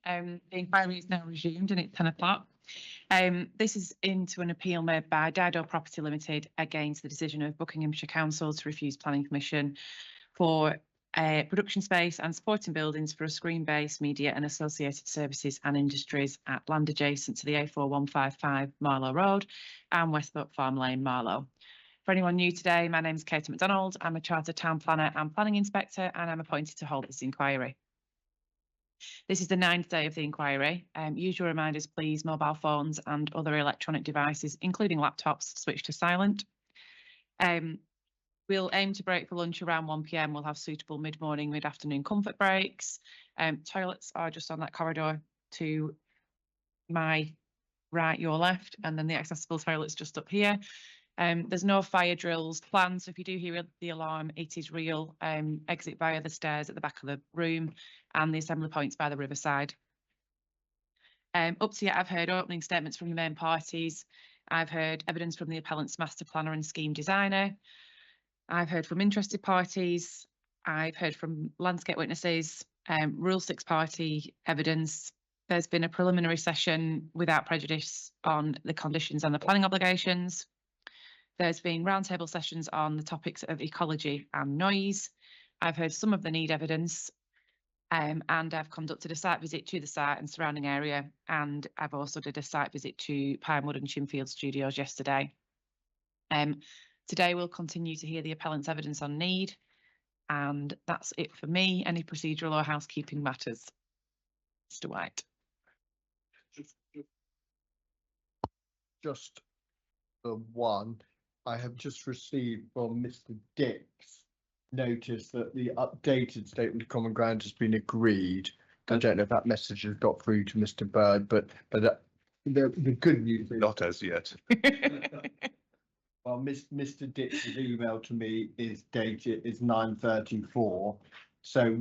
The inquiry is now resumed and it's 10 o'clock. This is into an appeal made by Dido Property Limited against the decision of Buckinghamshire Council to refuse planning permission for production space and supporting buildings for a screen-based media and associated services and industries at land adjacent to the A4155 Marlow Road and Westthorpe Farm Lane, Marlow. For anyone new today, my name is Kate MacDonald. I'm a Chartered Town Planner and Planning Inspector, and I'm appointed to hold this inquiry. This is the 9th day of the inquiry. Usual reminders, please. Mobile phones and other electronic devices, including laptops, switch to silent. We'll aim to break for lunch around 1 p.m. We'll have suitable mid-morning, mid-afternoon comfort breaks. Toilets are just on that corridor to my right, your left, and then the accessible toilet's just up here. There's no fire drills planned, so if you do hear the alarm, it is real. Exit via the stairs at the back of the room and the assembly points by the riverside. Up to yet, I've heard opening statements from the main parties. I've heard evidence from the appellant's master planner and scheme designer. I've heard from interested parties. I've heard from landscape witnesses, Rule 6 party evidence. There's been a preliminary session without prejudice on the conditions and the planning obligations. There's been roundtable sessions on the topics of ecology and noise. I've heard some of the need evidence, and I've conducted a site visit to the site and surrounding area, and I've also did a site visit to Pinewood and Chinfield Studios yesterday. Today we'll continue to hear the appellant's evidence on need, and that's it for me. Any procedural or housekeeping matters? Mr. White. Just the one. I have just received from Mr. Dix notice that the updated statement of common ground has been agreed. I don't know if that message has got through to Mr. Bird, but the good news is not as yet. Well, Mr. Dix's email to me is dated is 9:34, so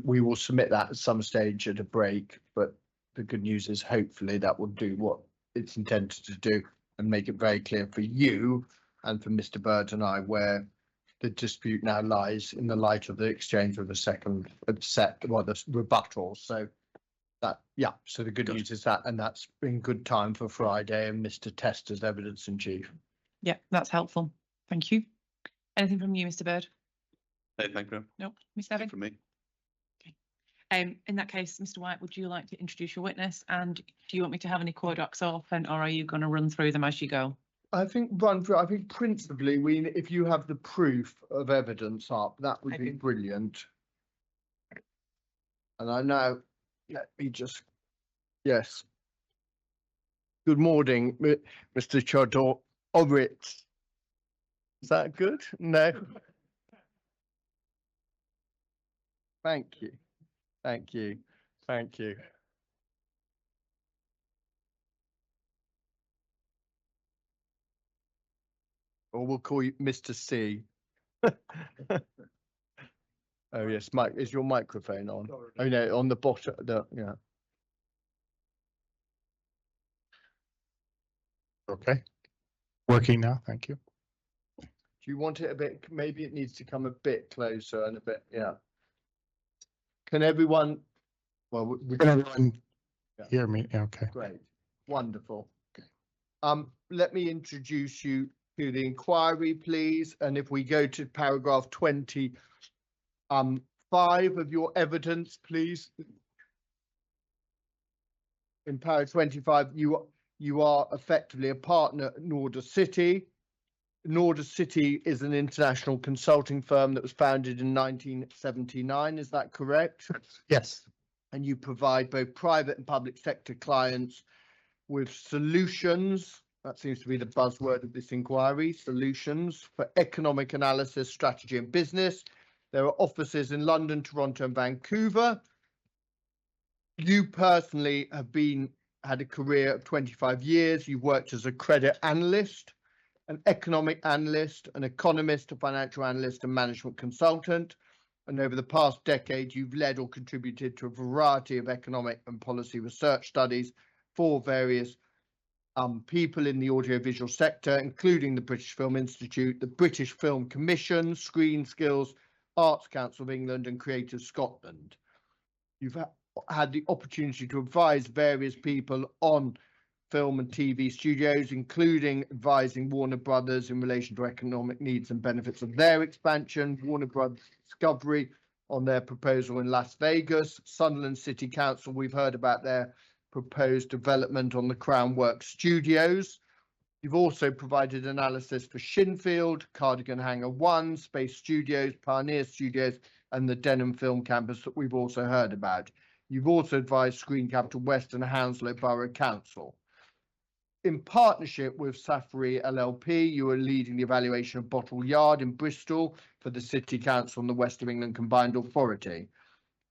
we will submit that at some stage at a break. But the good news is hopefully that will do what it's intended to do and make it very clear for you and for Mr. Bird and I where the dispute now lies in the light of the exchange of the second set, well, the rebuttal. So that, yeah, so the good news is that, and that's in good time for Friday and Mr. Tester's evidence in chief. Yeah, that's helpful. Thank you. Anything from you, Mr. Bird? No, thank you. No, Miss Nevin? From me. In that case, Mr. White, would you like to introduce your witness? And do you want me to have any core docs open, or are you going to run through them as you go? I think principally, if you have the proof of evidence up, that would be brilliant. And I know, let me just, yes. Good morning, Mr. Chodorowicz. Is that good? No. Thank you. Thank you. Thank you. Or we'll call you Mr. C. Oh yes, Mike, is your microphone on? Oh no, on the bottom. Yeah. Okay. Working now, thank you. Do you want it a bit? Maybe it needs to come a bit closer and a bit. Yeah. Can everyone? Well, Can everyone hear me? Okay. Great. Wonderful. Okay. Let me introduce you to the inquiry, please. And if we go to paragraph 25 of your evidence, please. In paragraph 25, you are effectively a partner at Norder City. Norder City is an international consulting firm that was founded in 1979. Is that correct? Yes. And you provide both private and public sector clients with solutions. That seems to be the buzzword of this inquiry, solutions for economic analysis, strategy and business. There are offices in London, Toronto and Vancouver. You personally have had a career of 25 years. You've worked as a credit analyst, an economic analyst, an economist, a financial analyst and management consultant. And over the past decade, you've led or contributed to a variety of economic and policy research studies for various people in the audiovisual sector, including the British Film Institute, the British Film Commission, Screen Skills, Arts Council of England and Creative Scotland. You've had the opportunity to advise various people on film and TV studios, including advising Warner Brothers in relation to economic needs and benefits of their expansion, Warner Brothers Discovery on their proposal in Las Vegas, Sunderland City Council, we've heard about their proposed development on the Crown Works Studios. You've also provided analysis for Shinfield, Cardigan Hangar 1, Space Studios, Pioneer Studios, and the Denham Film Campus that we've also heard about. You've also advised Screen Capital West and Hounslow Borough Council. In partnership with Safari LLP, you are leading the evaluation of Bottle Yard in Bristol for the City Council and the West of England Combined Authority.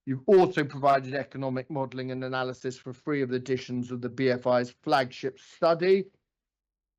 You've also provided economic modelling and analysis for 3 of the editions of the BFI's flagship study,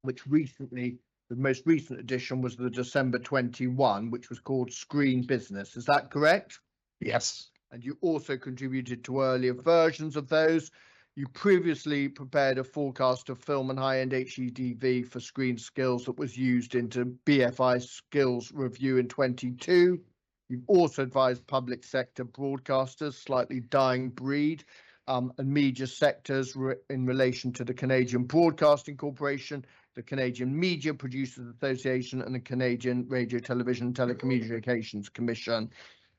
which recently, the most recent edition was the December 21, which was called Screen Business. Is that correct? Yes. And you also contributed to earlier versions of those. You previously prepared a forecast of film and high-end HEDV for screen skills that was used into BFI skills review in 22. You've also advised public sector broadcasters, slightly dying breed, and media sectors in relation to the Canadian Broadcasting Corporation, the Canadian Media Producers Association, and the Canadian Radio, Television and Telecommunications Commission.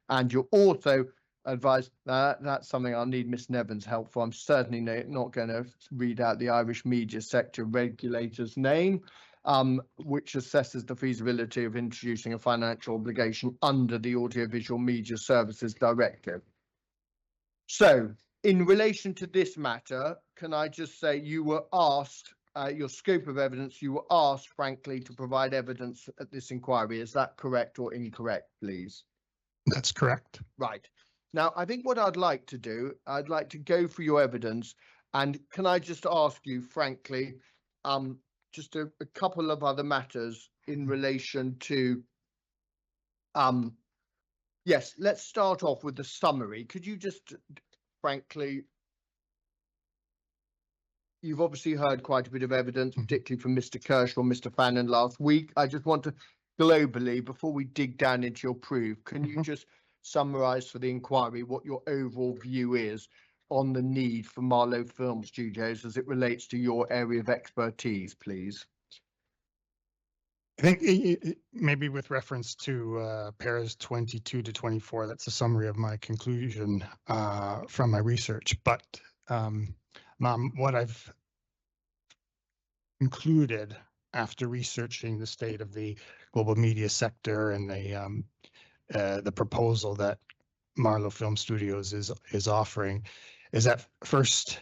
And you're also advised that's something I'll need Miss Nevins' help for. I'm certainly not going to read out the Irish media sector regulator's name, which assesses the feasibility of introducing a financial obligation under the Audiovisual Media Services Directive. So, in relation to this matter, can I just say you were asked, your scope of evidence, you were asked, frankly, to provide evidence at this inquiry. Is that correct or incorrect, please? That's correct. Right. Now, I think what I'd like to do, I'd like to go through your evidence, and can I just ask you, frankly, just a couple of other matters in relation to, yes, let's start off with the summary. Could you just, frankly, you've obviously heard quite a bit of evidence, particularly from Mr. Kershaw and Mr. Fannin last week. I just want to, globally, before we dig down into your proof, can you just summarise for the inquiry what your overall view is on the need for Marlow Film Studios as it relates to your area of expertise, please? I think maybe with reference to pairs 22 to 24, that's a summary of my conclusion from my research. But what I've concluded after researching the state of the global media sector and the proposal that Marlow Film Studios is offering is that first,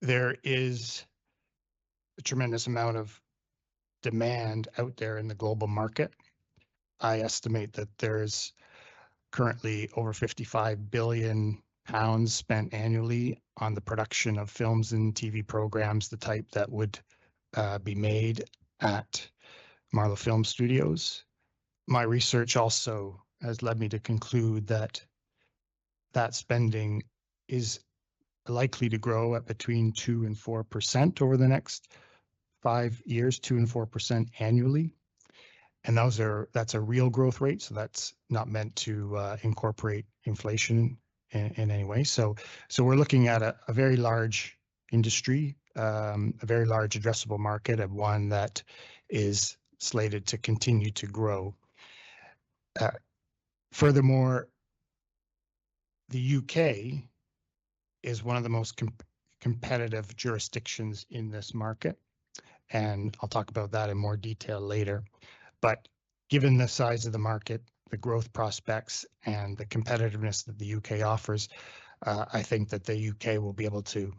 there is a tremendous amount of demand out there in the global market. I estimate that there's currently over 55 billion pounds spent annually on the production of films and TV programs, the type that would be made at Marlow Film Studios. My research also has led me to conclude that that spending is likely to grow at between 2 and 4% over the next 5 years, 2 and 4% annually. And that's a real growth rate. So that's not meant to incorporate inflation in any way. So we're looking at a very large industry, a very large addressable market, and one that is slated to continue to grow. Furthermore, the UK is one of the most competitive jurisdictions in this market, and I'll talk about that in more detail later. But given the size of the market, the growth prospects, and the competitiveness that the UK offers, I think that the UK will be able to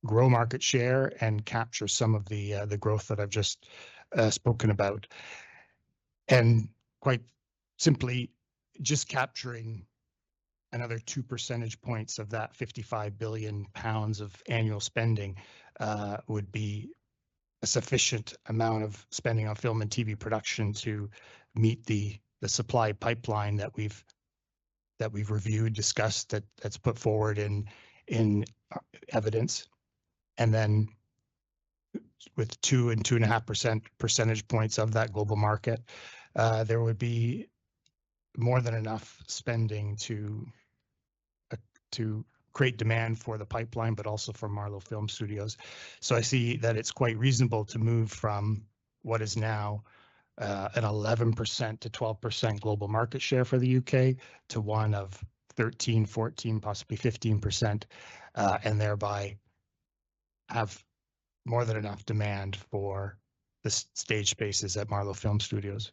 grow market share and capture some of the growth that I've just spoken about. And quite simply, just capturing another 2 percentage points of that 55 billion pounds of annual spending would be a sufficient amount of spending on film and TV production to meet the supply pipeline that we've reviewed, discussed, that's put forward in evidence. And then with 2 and 2.5% percentage points of that global market, there would be more than enough spending to create demand for the pipeline, but also for Marlowe Film Studios. So I see that it's quite reasonable to move from what is now an 11% to 12% global market share for the UK to one of 13, 14, possibly 15%, and thereby have more than enough demand for the stage spaces at Marlowe Film Studios.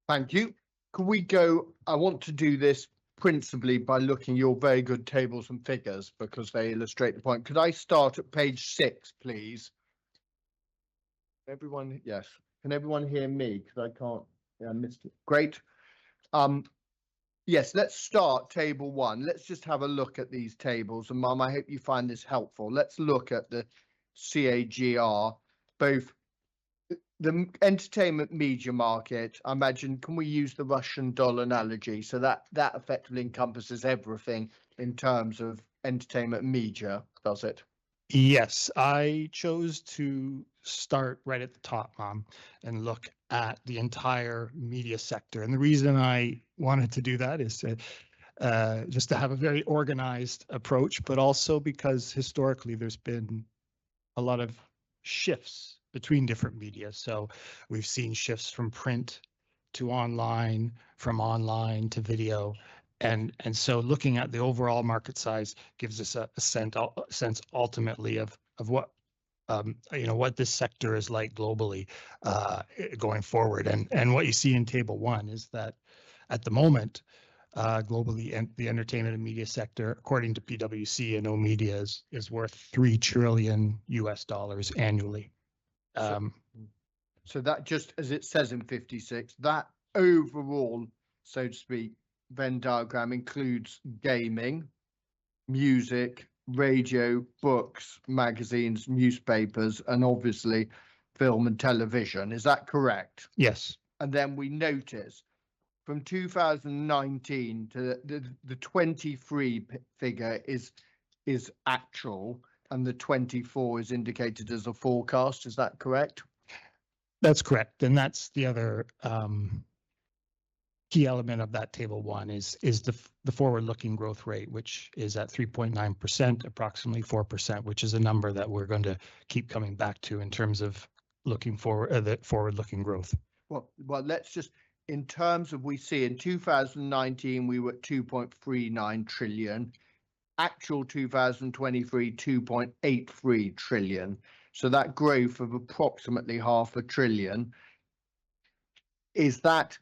Thank you. Could we go, I want to do this principally by looking at your very good tables and figures because they illustrate the point. Could I start at page 6, please? Everyone, yes. Can everyone hear me? Because I can't, yeah, I missed it. Great. Yes, let's start table 1. Let's just have a look at these tables. And Mum, I hope you find this helpful. Let's look at the CAGR, both the entertainment media market. I imagine, can we use the Russian doll analogy? So that effectively encompasses everything in terms of entertainment media, does it? Yes, I chose to start right at the top, Mom, and look at the entire media sector. And the reason I wanted to do that is to just to have a very organized approach, but also because historically there's been a lot of shifts between different media. So we've seen shifts from print to online, from online to video. And so looking at the overall market size gives us a sense ultimately of what what this sector is like globally going forward. And what you see in table 1 is that at the moment, globally, and the entertainment and media sector, according to PwC and O Media, is worth $3 trillion annually. So that, just as it says in 56, that overall, so to speak, Venn diagram includes gaming, music, radio, books, magazines, newspapers, and obviously film and television. Is that correct? Yes. And then we notice from 2019 to the 23 figure is actual, and the 24 is indicated as a forecast. Is that correct? That's correct. And that's the other key element of that table 1 is the forward-looking growth rate, which is at 3.9%, approximately 4%, which is a number that we're going to keep coming back to in terms of looking forward, the forward-looking growth. Well, let's just, in terms of, we see in 2019 we were at 2.39 trillion. Actual 2023, 2.83 trillion. So that growth of approximately $500 billion, is that,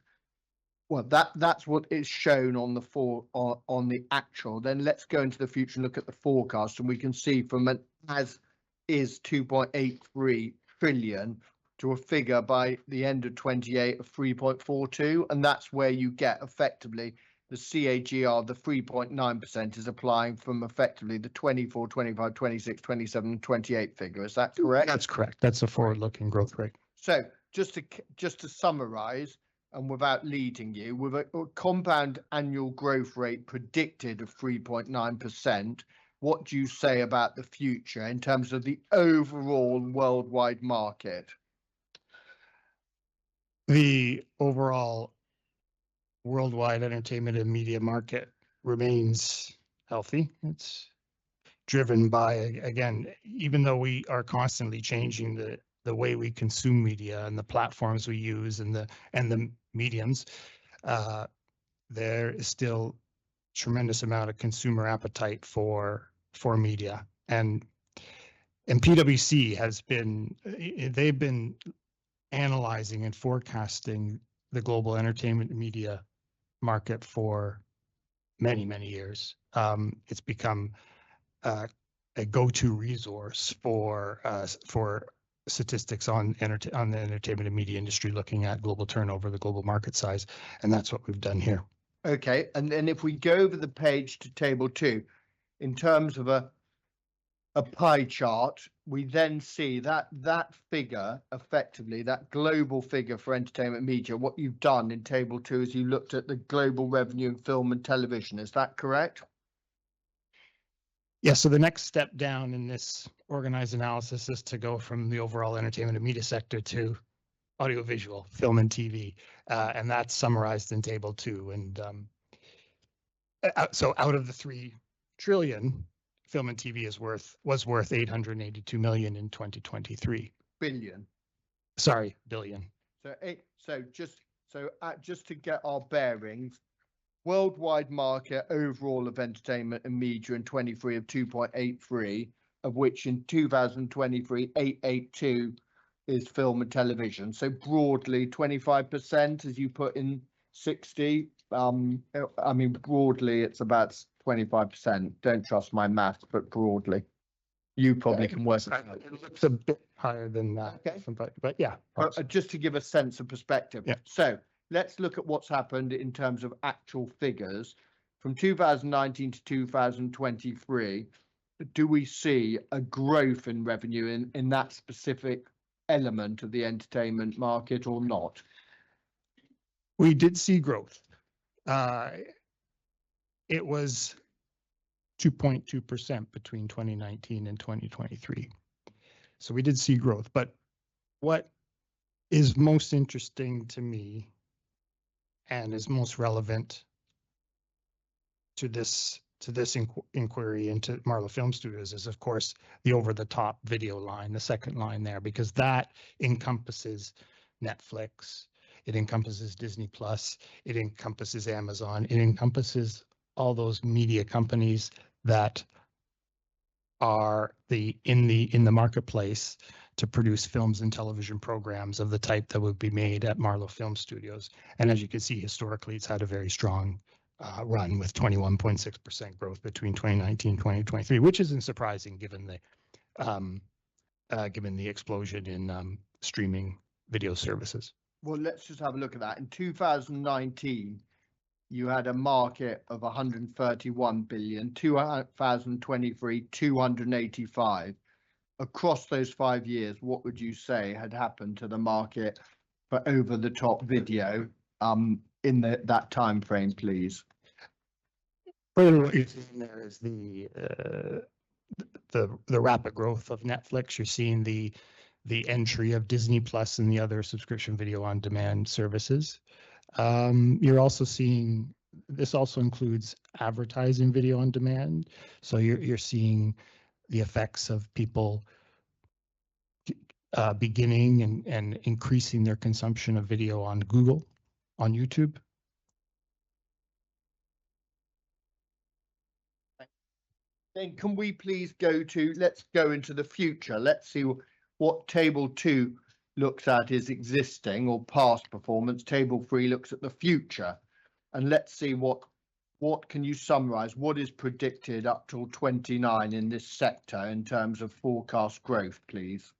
well, that's what is shown on the actual. Then let's go into the future and look at the forecast, and we can see from an as is 2.83 trillion to a figure by the end of 28 of 3.42, and that's where you get effectively the CAGR, the 3.9% is applying from effectively the 24, 25, 26, 27, and 28 figure. Is that correct? That's correct. That's a forward-looking growth rate. So just to summarize, and without leading you, with a compound annual growth rate predicted of 3.9%, what do you say about the future in terms of the overall worldwide market? The overall worldwide entertainment and media market remains healthy. It's driven by, again, even though we are constantly changing the way we consume media and the platforms we use and the mediums, there is still tremendous amount of consumer appetite for media. And PwC has been, they've been analyzing and forecasting the global entertainment media market for many, many years. It's become a go-to resource for statistics on the entertainment and media industry, looking at global turnover, the global market size, and that's what we've done here. Okay, and then if we go over the page to table 2, in terms of a pie chart, we then see that figure, effectively, that global figure for entertainment media, what you've done in table 2 is you looked at the global revenue in film and television. Is that correct? Yeah, so the next step down in this organized analysis is to go from the overall entertainment and media sector to audiovisual, film and TV, and that's summarized in table 2. And so out of the 3 trillion, film and TV was worth 882 million in 2023. Billion. Sorry, billion. Just to get our bearings, worldwide market overall of entertainment and media in 23 of 2.83, of which in 2023 882 is film and television. So broadly 25%, as you put in 60. I mean broadly it's about 25%. Don't trust my math, but broadly you probably can work it out. It looks a bit higher than that, Okay. but yeah. Just to give a sense of perspective. Yeah. So let's look at what's happened in terms of actual figures. From 2019 to 2023, do we see a growth in revenue in that specific element of the entertainment market or not? We did see growth. It was 2.2% between 2019 and 2023. So we did see growth, but what is most interesting to me and is most relevant to this inquiry into Marlowe Film Studios is, of course, the over-the-top video line, the second line there, because that encompasses Netflix, it encompasses Disney Plus, it encompasses Amazon, it encompasses all those media companies that are in the marketplace to produce films and television programs of the type that would be made at Marlowe Film Studios. And as you can see, historically, it's had a very strong run with 21.6% growth between 2019 and 2023, which isn't surprising given the explosion in streaming video services. Well, let's just have a look at that. In 2019, you had a market of 131 billion, 2023, 285. Across those 5 years, what would you say had happened to the market for over-the-top video in that time frame, please? Further, what you're seeing there is the rapid growth of Netflix. You're seeing the entry of Disney Plus and the other subscription video on demand services. You're also seeing, this also includes advertising video on demand. So you're seeing the effects of people beginning and increasing their consumption of video on Google, on YouTube. Then can we please let's go into the future. Let's see what table 2 looks at is existing or past performance. Table 3 looks at the future. And let's see what can you summarize? What is predicted up till 29 in this sector in terms of forecast growth, please?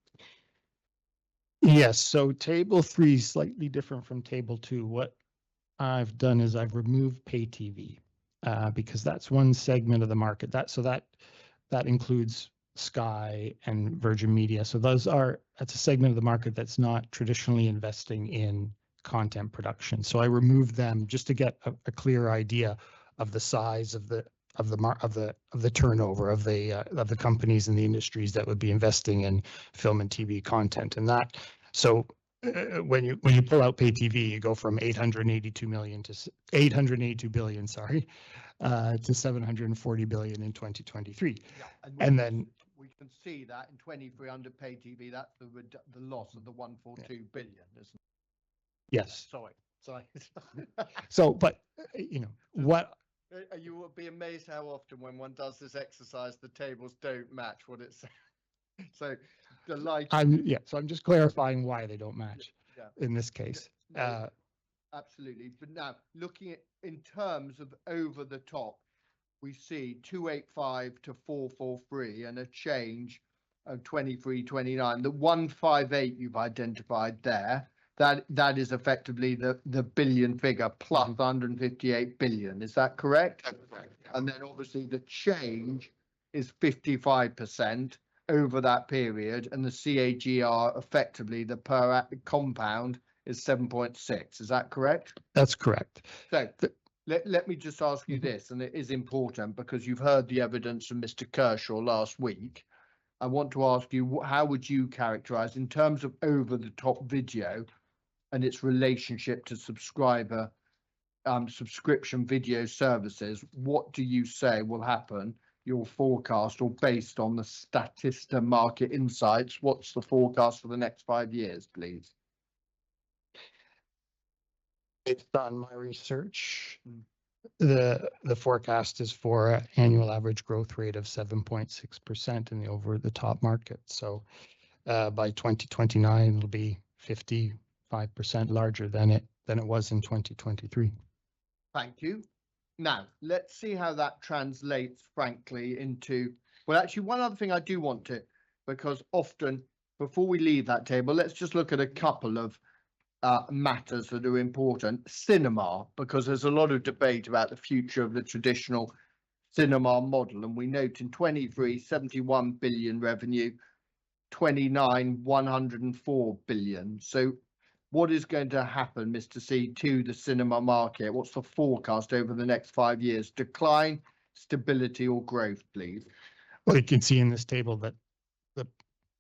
Yes, so table 3 is slightly different from table 2. What I've done is I've removed pay TV because that's one segment of the market. That includes Sky and Virgin Media. So that's a segment of the market that's not traditionally investing in content production. So I removed them just to get a clear idea of the size of the turnover of the companies and the industries that would be investing in film and TV content. And that, so when you pull out pay TV, you go from 882 billion, to 740 billion in 2023. Yeah, and then we can see that in 23 under pay TV, that's the loss of the 142 billion, isn't it? yes. Sorry. So, but what You will be amazed how often when one does this exercise, the tables don't match what it says. So delighted. So I'm just clarifying why they don't match in this case. No, absolutely. But now looking at in terms of over the top, we see 285 to 443 and a change of 23, 29. The 158 you've identified there, that is effectively the billion figure plus 158 billion. Is that correct? That's correct. And then obviously the change is 55% over that period, and the CAGR effectively the per compound is 7.6. Is that correct? That's correct. So let me just ask you this, and it is important because you've heard the evidence from Mr. Kershaw last week. I want to ask you, how would you characterize in terms of over the top video and its relationship to subscription video services? What do you say will happen your forecast, or based on the Statista Market Insights, what's the forecast for the next 5 years, please? Based on my research, the forecast is for an annual average growth rate of 7.6% in the over the top market. So by 2029, it'll be 55% larger than it was in 2023. Thank you. Now, let's see how that translates, frankly, into, well, actually, one other thing I do want to, because often before we leave that table, let's just look at a couple of matters that are important. Cinema, because there's a lot of debate about the future of the traditional cinema model. And we note in 23, 71 billion revenue, 29, 104 billion. So what is going to happen, Mr. C, to the cinema market? What's the forecast over the next 5 years? Decline, stability, or growth, please? Well, you can see in this table that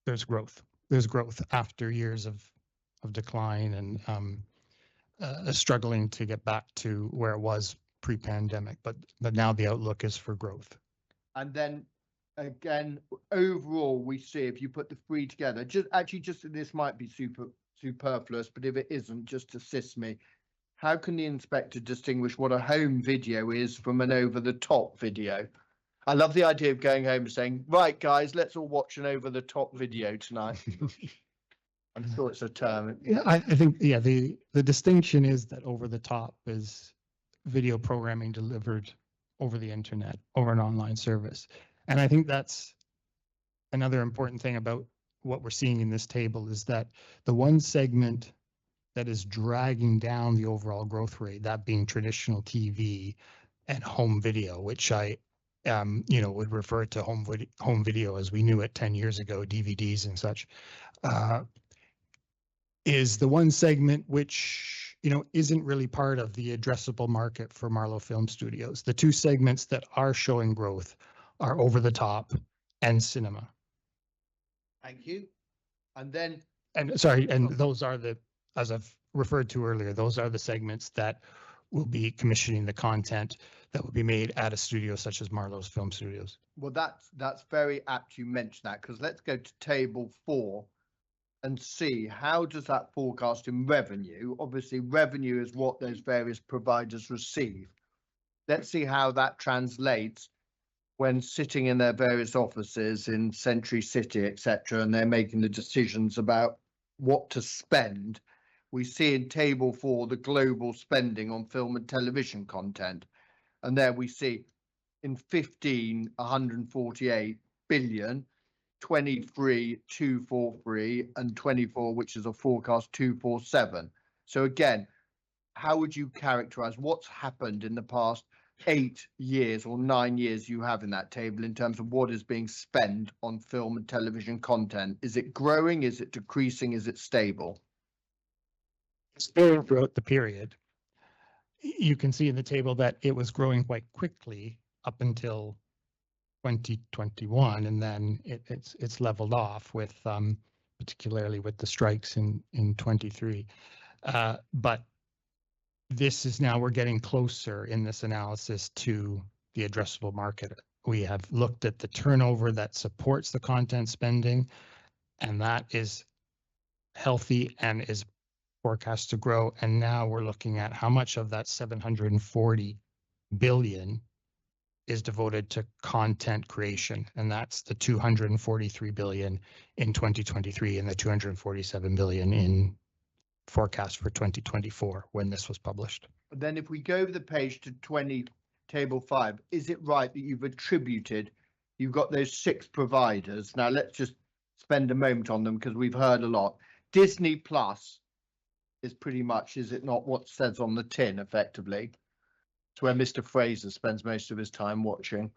there's growth. There's growth after years of decline and struggling to get back to where it was pre-pandemic. But now the outlook is for growth. And then again, overall, we see, if you put the three together, just this might be superfluous, but if it isn't, just assist me. How can the inspector distinguish what a home video is from an over-the-top video? I love the idea of going home and saying, right, guys, let's all watch an over-the-top video tonight. I'm sure it's a term. Yeah, I think, yeah, the distinction is that over the top is video programming delivered over the internet, over an online service. And I think that's another important thing about what we're seeing in this table, is that the one segment that is dragging down the overall growth rate, that being traditional TV and home video, which I would refer to home video as we knew it 10 years ago, DVDs and such, is the one segment which, isn't really part of the addressable market for Marlowe Film Studios. The two segments that are showing growth are over the top and cinema. Thank you. And then, those are as I've referred to earlier, those are the segments that will be commissioning the content that will be made at a studio such as Marlowe's Film Studios. well, that's very apt you mention that, because let's go to table 4 and see how does that forecast in revenue. Obviously, revenue is what those various providers receive. Let's see how that translates when sitting in their various offices in Century City, etc., and they're making the decisions about what to spend. We see in table 4 the global spending on film and television content, and there we see in 15 148 billion, 23 243, and 24, which is a forecast 247. So again, how would you characterize what's happened in the past 8 years or 9 years you have in that table in terms of what is being spent on film and television content? Is it growing? Is it decreasing? Is it stable? It's growing throughout the period. You can see in the table that it was growing quite quickly up until 2021, and then it's leveled off with particularly with the strikes in 23. But this is now, we're getting closer in this analysis to the addressable market. We have looked at the turnover that supports the content spending, and that is healthy and is forecast to grow. And now we're looking at how much of that 740 billion is devoted to content creation. And that's the 243 billion in 2023 and the 247 billion in forecast for 2024 when this was published. Then if we go over the page to table 5, is it right that you've got those 6 providers? Now let's just spend a moment on them because we've heard a lot. Disney Plus is pretty much, is it not, what says on the tin effectively? It's where Mr. Fraser spends most of his time watching.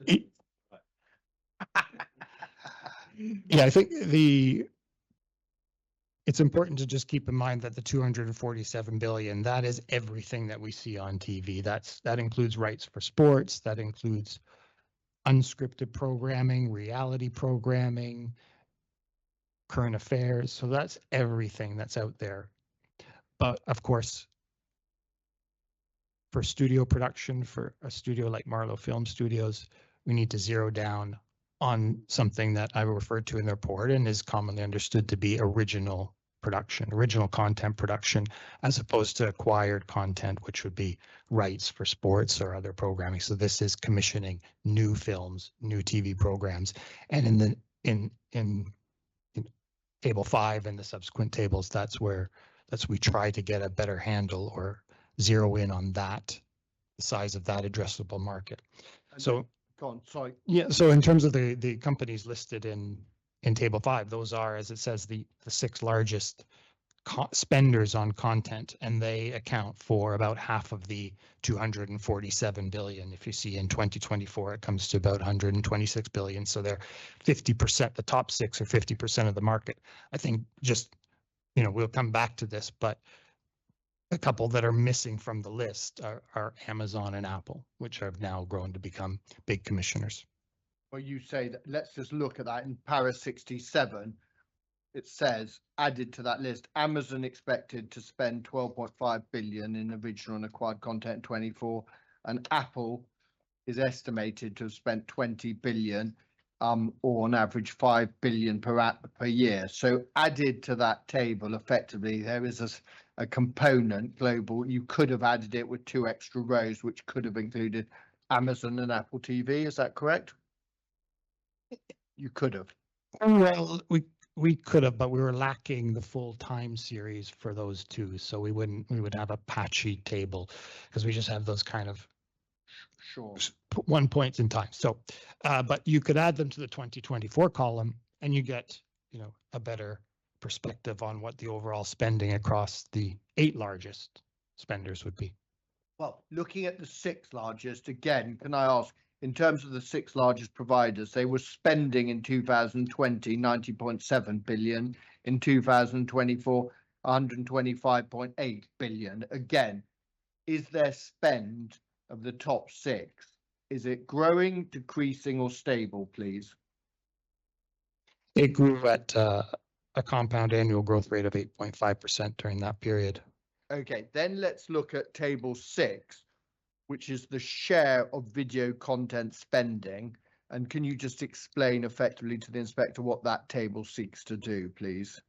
Yeah, I think it's important to just keep in mind that the 247 billion, that is everything that we see on TV. That includes rights for sports, that includes unscripted programming, reality programming, current affairs. So that's everything that's out there. But of course, for studio production, for a studio like Marlowe Film Studios, we need to zero down on something that I referred to in the report and is commonly understood to be original production, original content production, as opposed to acquired content, which would be rights for sports or other programming. So this is commissioning new films, new TV programs, and in table 5 and the subsequent tables, that's we try to get a better handle or zero in on that, the size of that addressable market. And So then- go on, sorry. yeah, so in terms of the companies listed in table 5, those are, as it says, the 6 largest spenders on content, and they account for about half of the 247 billion. If you see in 2024, it comes to about 126 billion. So they're 50%, the top 6 are 50% of the market. I think just, we'll come back to this, but a couple that are missing from the list are Amazon and Apple, which have now grown to become big commissioners. Well, you say that, let's just look at that in para 67. It says, added to that list, Amazon expected to spend 12.5 billion in original and acquired content in 24, and Apple is estimated to have spent 20 billion, or on average 5 billion per year. So added to that table, effectively, there is a component global. You could have added it with 2 extra rows, which could have included Amazon and Apple TV. Is that correct? You could have. Well, we could have, but we were lacking the full time series for those 2. So we would have a patchy table because we just have those kind of Sure. one points in time. So, but you could add them to the 2024 column and you get, a better perspective on what the overall spending across the 8 largest spenders would be. Well, looking at the 6 largest, again, can I ask, in terms of the 6 largest providers, they were spending in 2020 90.7 billion, in 2024 125.8 billion. Again, is their spend of the top 6, is it growing, decreasing, or stable, please? It grew at a compound annual growth rate of 8.5% during that period. Okay, then let's look at table 6, which is the share of video content spending. And can you just explain effectively to the inspector what that table seeks to do, please?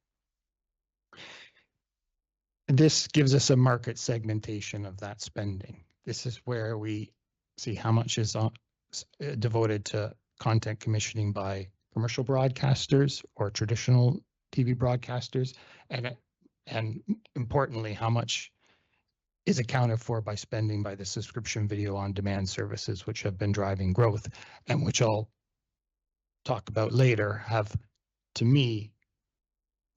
This gives us a market segmentation of that spending. This is where we see how much is devoted to content commissioning by commercial broadcasters or traditional TV broadcasters, and importantly, how much is accounted for by spending by the subscription video on demand services, which have been driving growth and which I'll talk about later, have, to me,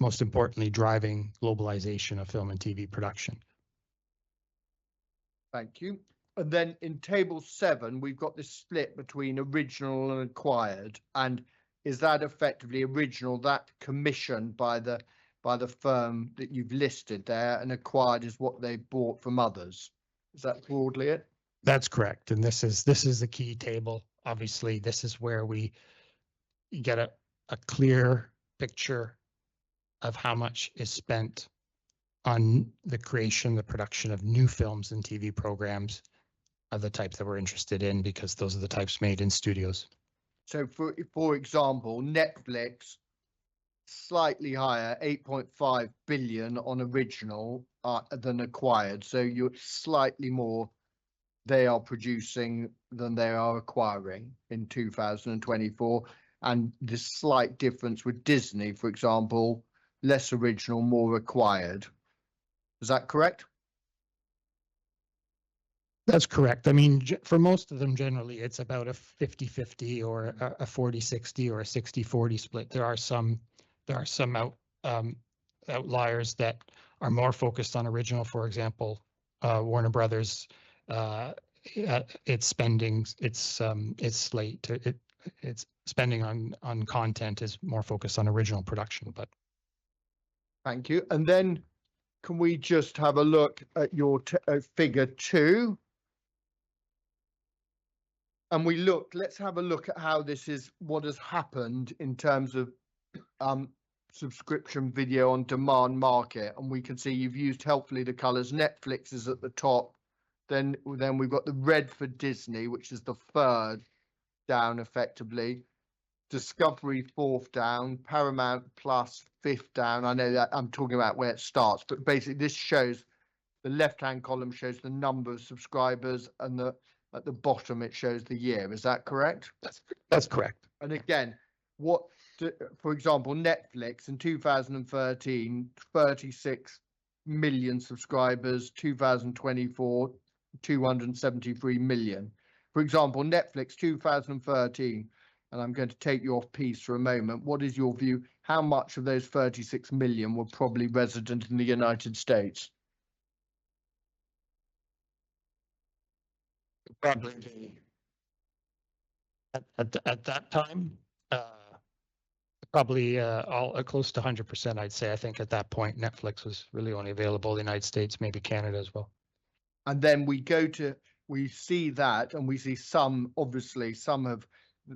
most importantly, driving globalization of film and TV production. Thank you. And then in table 7, we've got this split between original and acquired. And is that effectively original, that commissioned by the firm that you've listed there, and acquired is what they bought from others? Is that broadly it? That's correct. And this is the key table. Obviously, this is where we get a clear picture of how much is spent on the creation, the production of new films and TV programs of the type that we're interested in, because those are the types made in studios. So for example, Netflix, slightly higher, 8.5 billion on original than acquired. So you're slightly more they are producing than they are acquiring in 2024. And the slight difference with Disney, for example, less original, more acquired. Is that correct? That's correct. I mean, for most of them, generally, it's about a 50-50 or a 40-60 or a 60-40 split. There are some outliers that are more focused on original. For example, Warner Brothers, its spending, its slate, its spending on content is more focused on original production. But thank you. And then can we just have a look at your figure 2? And let's have a look at how this is, what has happened in terms of subscription video on demand market. And we can see you've used helpfully the colors. Netflix is at the top, Then we've got the red for Disney, which is the third down effectively. Discovery fourth down, Paramount Plus fifth down. I know that I'm talking about where it starts, but basically this shows the left-hand column shows the number of subscribers, and at the bottom it shows the year. Is that correct? That's correct. And again, for example, Netflix in 2013, 36 million subscribers, 2024, 273 million. For example, Netflix 2013, and I'm going to take you off piece for a moment. What is your view? How much of those 36 million were probably resident in the United States? Probably at that time, probably all close to 100%. I'd say. I think at that point, Netflix was really only available in the United States, maybe Canada as well. And then we see that, and we see some, obviously, some of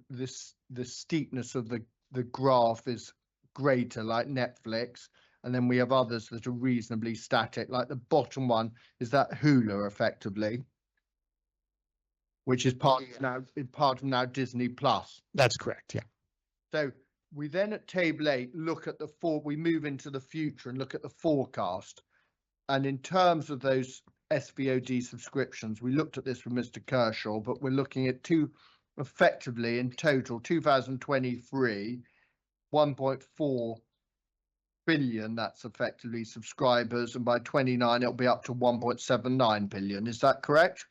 the steepness of the graph is greater, like Netflix. And then we have others that are reasonably static, like the bottom one is that Hulu effectively, which is part of now Disney Plus. That's correct. Yeah. So we then at table 8 look at we move into the future and look at the forecast. And in terms of those SVOD subscriptions, we looked at this with Mr. Kershaw, but we're looking at effectively in total 2023, 1.4 billion, that's effectively subscribers, and by 29 it'll be up to 1.79 billion. Is that correct?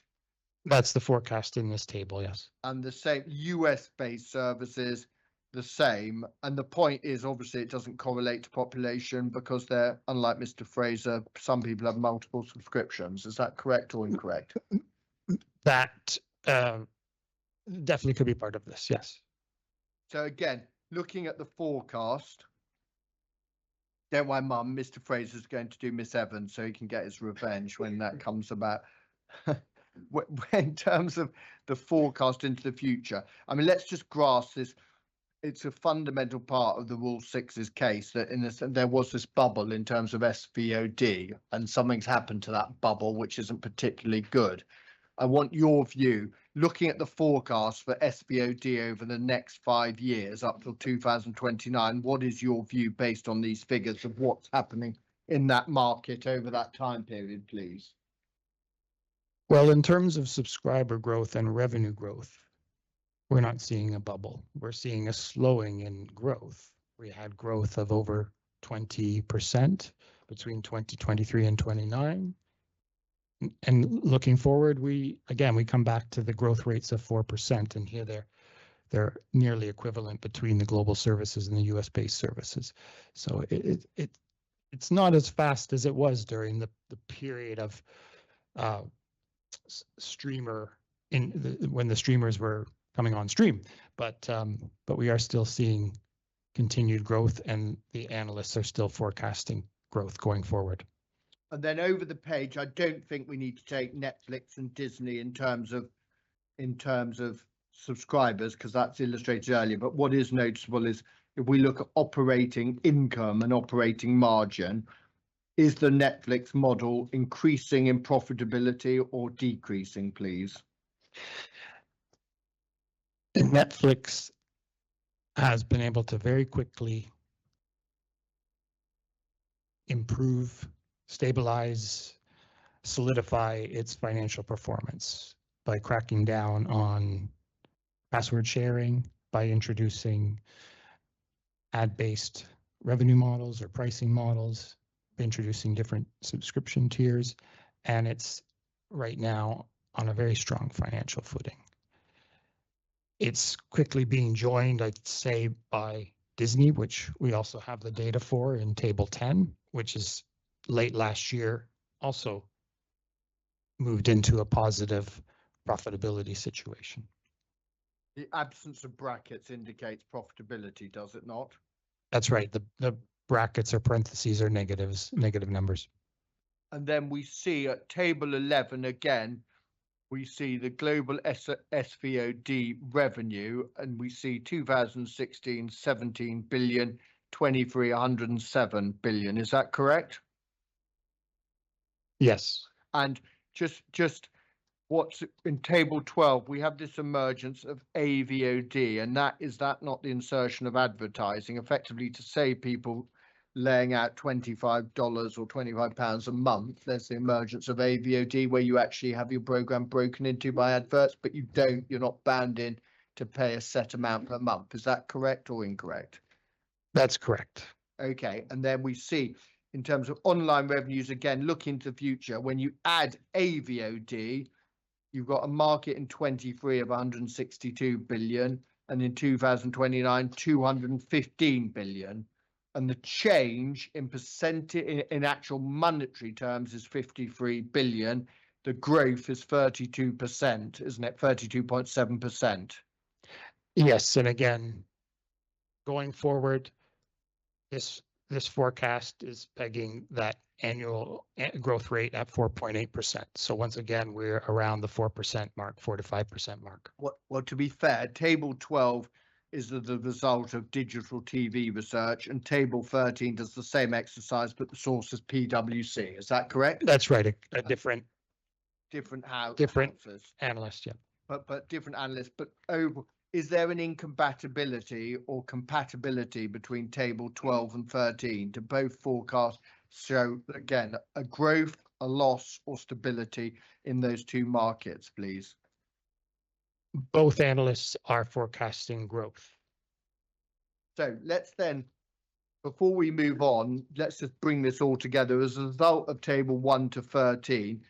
That's the forecast in this table. Yes. And the same US based services, the same. And the point is, obviously, it doesn't correlate to population because they're, unlike Mr. Fraser, some people have multiple subscriptions. Is that correct or incorrect? That definitely could be part of this. Yes. So again, looking at the forecast, don't worry, Mum, Mr. Fraser's going to do Miss Evans so he can get his revenge when that comes about. In terms of the forecast into the future, I mean, let's just grasp this. It's a fundamental part of the Rule 6's case that there was this bubble in terms of SVOD, and something's happened to that bubble which isn't particularly good. I want your view, looking at the forecast for SVOD over the next 5 years up till 2029. What is your view based on these figures of what's happening in that market over that time period, please? Well, in terms of subscriber growth and revenue growth, we're not seeing a bubble. We're seeing a slowing in growth. We had growth of over 20% between 2023 and 29. And looking forward, we come back to the growth rates of 4%, and here they're nearly equivalent between the global services and the US based services. So it's not as fast as it was during the period of when the streamers were coming on stream, but we are still seeing continued growth, and the analysts are still forecasting growth going forward. And then over the page, I don't think we need to take Netflix and Disney in terms of subscribers, because that's illustrated earlier. But what is noticeable is if we look at operating income and operating margin, is the Netflix model increasing in profitability or decreasing, please? Netflix has been able to very quickly improve, stabilize, solidify its financial performance by cracking down on password sharing, by introducing ad-based revenue models or pricing models, introducing different subscription tiers, and it's right now on a very strong financial footing. It's quickly being joined, I'd say, by Disney, which we also have the data for in table 10, which is late last year also moved into a positive profitability situation. The absence of brackets indicates profitability, does it not? That's right. The brackets or parentheses are negative numbers. And then we see at table 11 again, we see the global SVOD revenue, and we see 2016, 17 billion, 23, 107 billion. Is that correct? Yes. And just what's in table 12, we have this emergence of AVOD, and is that not the insertion of advertising, effectively to save people laying out $25 or £25 a month? There's the emergence of AVOD, where you actually have your program broken into by adverts, but you're not bound in to pay a set amount per month. Is that correct or incorrect? That's correct. Okay, and then we see in terms of online revenues, again, look into the future. When you add AVOD, you've got a market in 23 of 162 billion, and in 2029, 215 billion. And the change in percentage, in actual monetary terms, is 53 billion. The growth is 32%, isn't it? 32.7%. Yes, and again, going forward, this forecast is pegging that annual growth rate at 4.8%. So once again, we're around the 4% mark, 4 to 5% mark. Well, to be fair, table 12 is the result of digital TV research, and table 13 does the same exercise, but the source is PwC. Is that correct? That's right. A different houses, analyst, yeah. but different analysts. But is there an incompatibility or compatibility between table 12 and 13? Do both forecasts show, again, a growth, a loss, or stability in those two markets, please? Both analysts are forecasting growth. So let's then, before we move on, let's just bring this all together. As a result of table 1 to 13,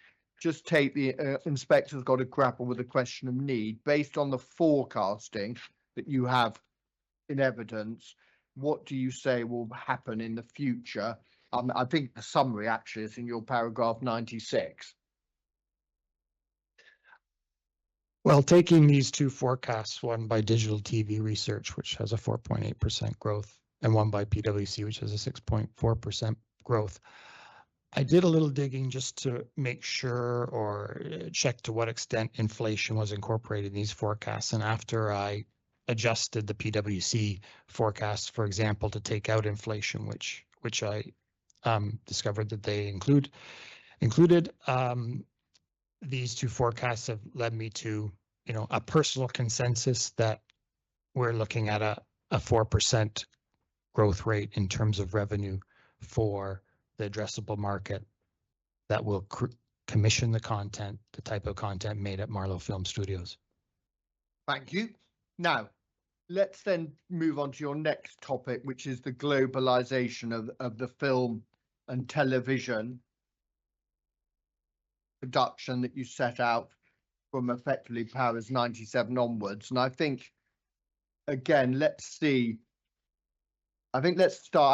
just take the inspector's got to grapple with the question of need based on the forecasting that you have in evidence. What do you say will happen in the future? I think the summary actually is in your paragraph 96. Well, taking these two forecasts, one by Digital TV Research, which has a 4.8% growth, and one by PwC, which has a 6.4% growth, I did a little digging just to make sure or check to what extent inflation was incorporated in these forecasts. And after I adjusted the PwC forecast, for example, to take out inflation, which I discovered that they included, these two forecasts have led me to, a personal consensus that we're looking at a 4% growth rate in terms of revenue for the addressable market that will commission the content, the type of content made at Marlowe Film Studios. Thank you. Now, let's then move on to your next topic, which is the globalization of the film and television production that you set out from effectively Powers 97 onwards. And I think, again, let's start.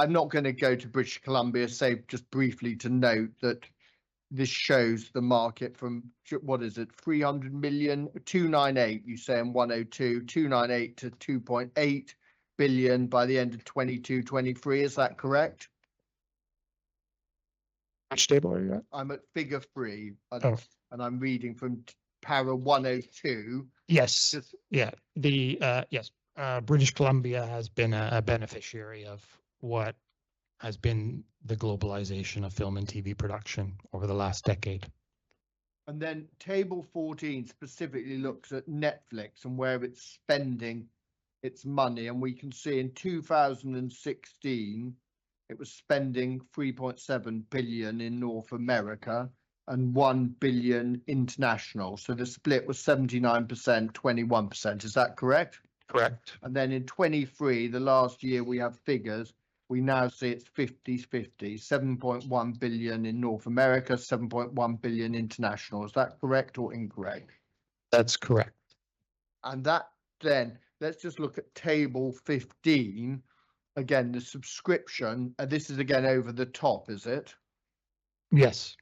I'm not going to go to British Columbia, save just briefly to note that this shows the market from, what is it, 300 million, 298, you say in 102, 298 to 2.8 billion by the end of 22-23. Is that correct? Which table are you at? I'm at figure 3, Oh. and I'm reading from para 102. Yes. Just, Yeah. Yes. British Columbia has been a beneficiary of what has been the globalization of film and TV production over the last decade. and then table 14 specifically looks at Netflix and where it's spending its money. And we can see in 2016, it was spending 3.7 billion in North America and 1 billion international. So the split was 79%, 21%. Is that correct? Correct. And then in 23, the last year we have figures, we now see it's 50-50, 7.1 billion in North America, 7.1 billion international. Is that correct or incorrect? That's correct. And that then, let's just look at table 15. Again, the subscription, and this is again over the top, is it? Yes.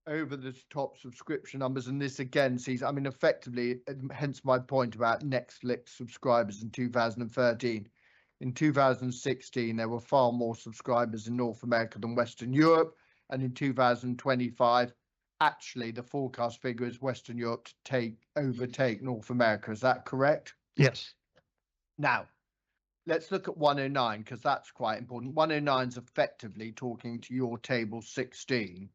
Over the top subscription numbers, and this again sees, I mean, effectively, hence my point about Netflix subscribers in 2013. In 2016, there were far more subscribers in North America than Western Europe, and in 2025, actually, the forecast figure is Western Europe to overtake North America. Is that correct? Yes. Now, let's look at 109, because that's quite important. 109 is effectively talking to your table 16.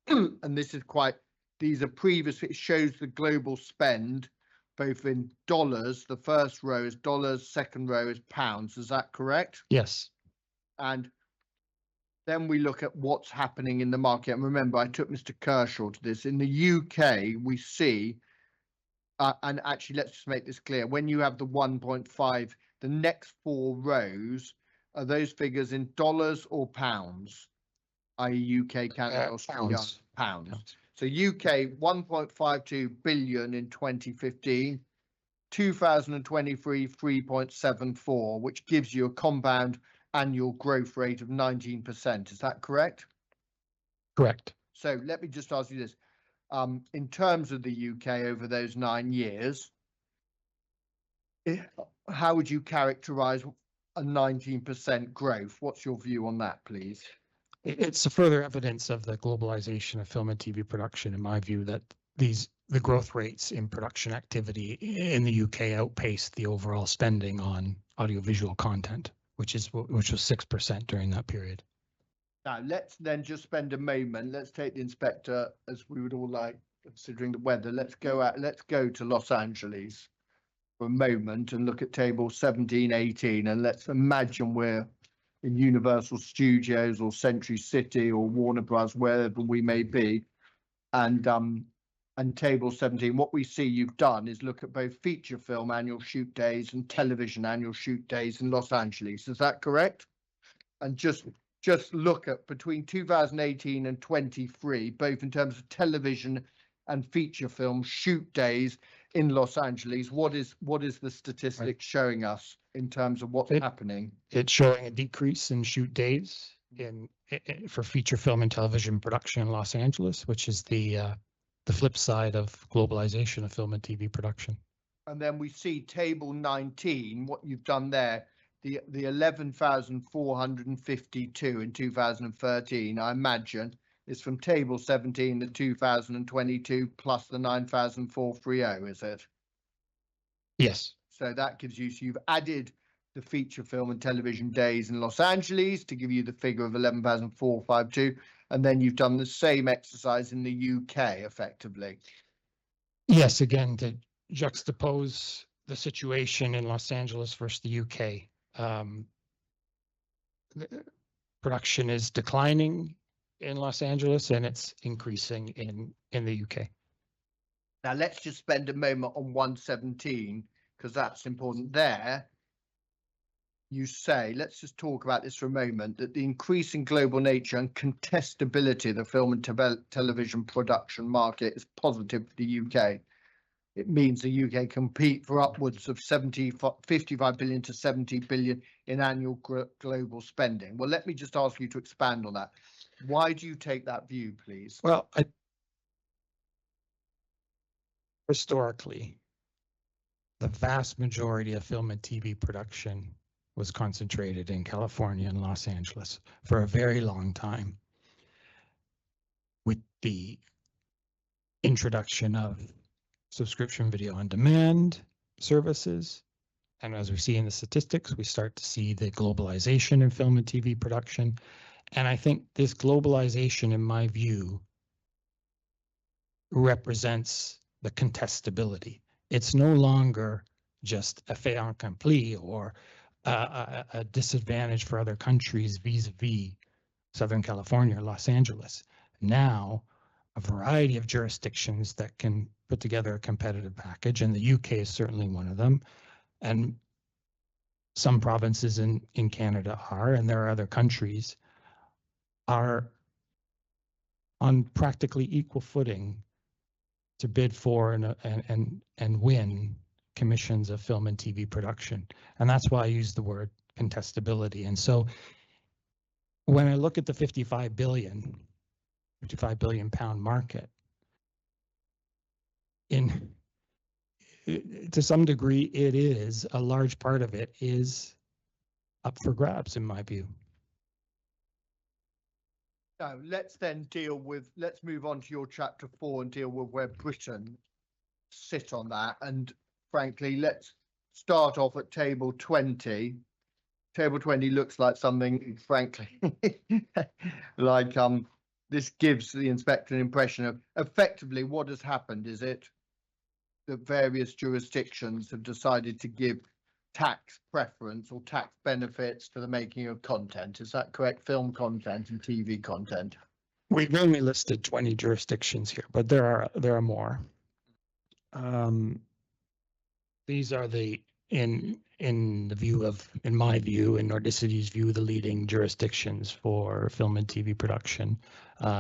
And this is quite these are previous, it shows the global spend, both in dollars. The first row is dollars, second row is pounds. Is that correct? Yes. And then we look at what's happening in the market. And remember, I took Mr. Kershaw to this. In the UK, we see, and actually, let's just make this clear. When you have the 1.5, the next four rows, are those figures in dollars or pounds? i.e. UK, Canada, Australia, Pounds. pounds. So UK 1.52 billion in 2015, 2023 3.74, which gives you a compound annual growth rate of 19%. Is that correct? Correct. So let me just ask you this. In terms of the UK over those 9 years, how would you characterize a 19% growth? What's your view on that, please? It's a further evidence of the globalization of film and TV production, in my view, that the growth rates in production activity in the UK outpaced the overall spending on audiovisual content, which was 6% during that period. Now, let's then just spend a moment. Let's take the inspector, as we would all like, considering the weather. Let's go to Los Angeles for a moment and look at table 1718, and let's imagine we're in Universal Studios or Century City or Warner Bros, wherever we may be. And table 17, what we see you've done is look at both feature film annual shoot days and television annual shoot days in Los Angeles. Is that correct? And just look at between 2018 and 23, both in terms of television and feature film shoot days in Los Angeles. What is the statistic showing us in terms of what's happening? It's showing a decrease in shoot days for feature film and television production in Los Angeles, which is the flip side of globalization of film and TV production. And then we see table 19, what you've done there, the 11,452 in 2013, I imagine, is from table 17 to 2022 plus the 9,430, is it? Yes. So that gives you, so you've added the feature film and television days in Los Angeles to give you the figure of 11,452. And then you've done the same exercise in the UK effectively. Yes, again, to juxtapose the situation in Los Angeles versus the UK. The production is declining in Los Angeles and it's increasing in the UK. Now let's just spend a moment on 117 because that's important. There you say, let's just talk about this for a moment, that the increasing global nature and contestability of the film and television production market is positive for the UK. It means the UK compete for upwards of 55 billion to 70 billion in annual global spending. Well, let me just ask you to expand on that. Why do you take that view, please? Well, historically, the vast majority of film and TV production was concentrated in California and Los Angeles for a very long time. With the introduction of subscription video on demand services, and as we see in the statistics, we start to see the globalization in film and TV production. And I think this globalization, in my view, represents the contestability. It's no longer just a fait accompli or a disadvantage for other countries vis-a-vis Southern California or Los Angeles. Now, a variety of jurisdictions that can put together a competitive package, and the UK is certainly one of them, and some provinces in Canada are, and there are other countries, are on practically equal footing to bid for and win commissions of film and TV production. And that's why I use the word contestability. And so when I look at the 55 billion pound market, to some degree, it is, a large part of it is up for grabs, in my view. Now, let's move on to your chapter 4 and deal with where Britain sit on that. And frankly, let's start off at table 20. Table 20 looks like something, frankly, like this gives the inspector an impression of effectively what has happened. Is it that various jurisdictions have decided to give tax preference or tax benefits for the making of content? Is that correct? Film content and TV content. We've only listed 20 jurisdictions here, but there are more. These are in my view, in Nordicity's view, the leading jurisdictions for film and TV production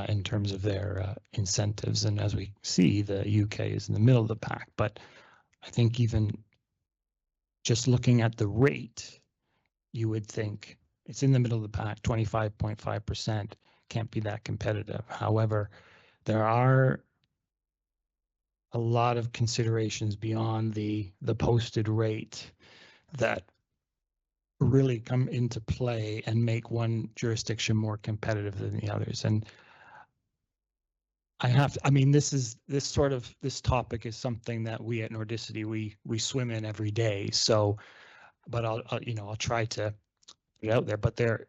in terms of their incentives. And as we see, the UK is in the middle of the pack. But I think even just looking at the rate, you would think it's in the middle of the pack, 25.5%, can't be that competitive. However, there are a lot of considerations beyond the posted rate that really come into play and make one jurisdiction more competitive than the others. And this topic is something that we at Nordicity, we swim in every day. So, but I'll try to put it out there, but there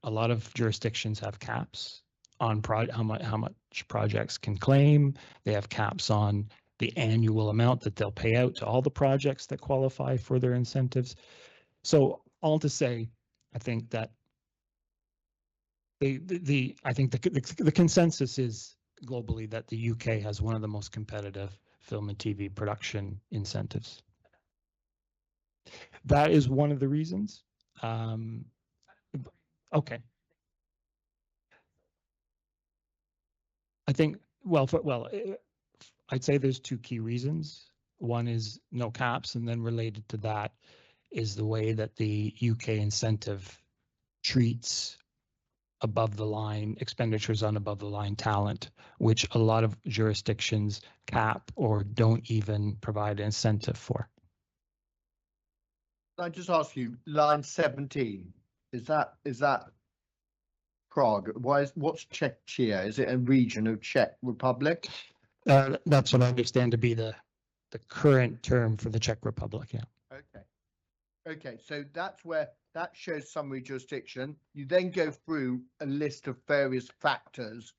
a lot of jurisdictions have caps on how much projects can claim. They have caps on the annual amount that they'll pay out to all the projects that qualify for their incentives. So all to say, I think that the consensus is globally that the UK has one of the most competitive film and TV production incentives. That is one of the reasons. Okay. I think, I'd say there's two key reasons. One is no caps, and then related to that is the way that the UK incentive treats above the line expenditures on above the line talent, which a lot of jurisdictions cap or don't even provide an incentive for. Can I just ask you, line 17, is that Prague? What's Czechia? Is it a region of Czech Republic? That's what I understand to be the current term for the Czech Republic. Yeah. Okay. So that's where that shows summary jurisdiction. You then go through a list of various factors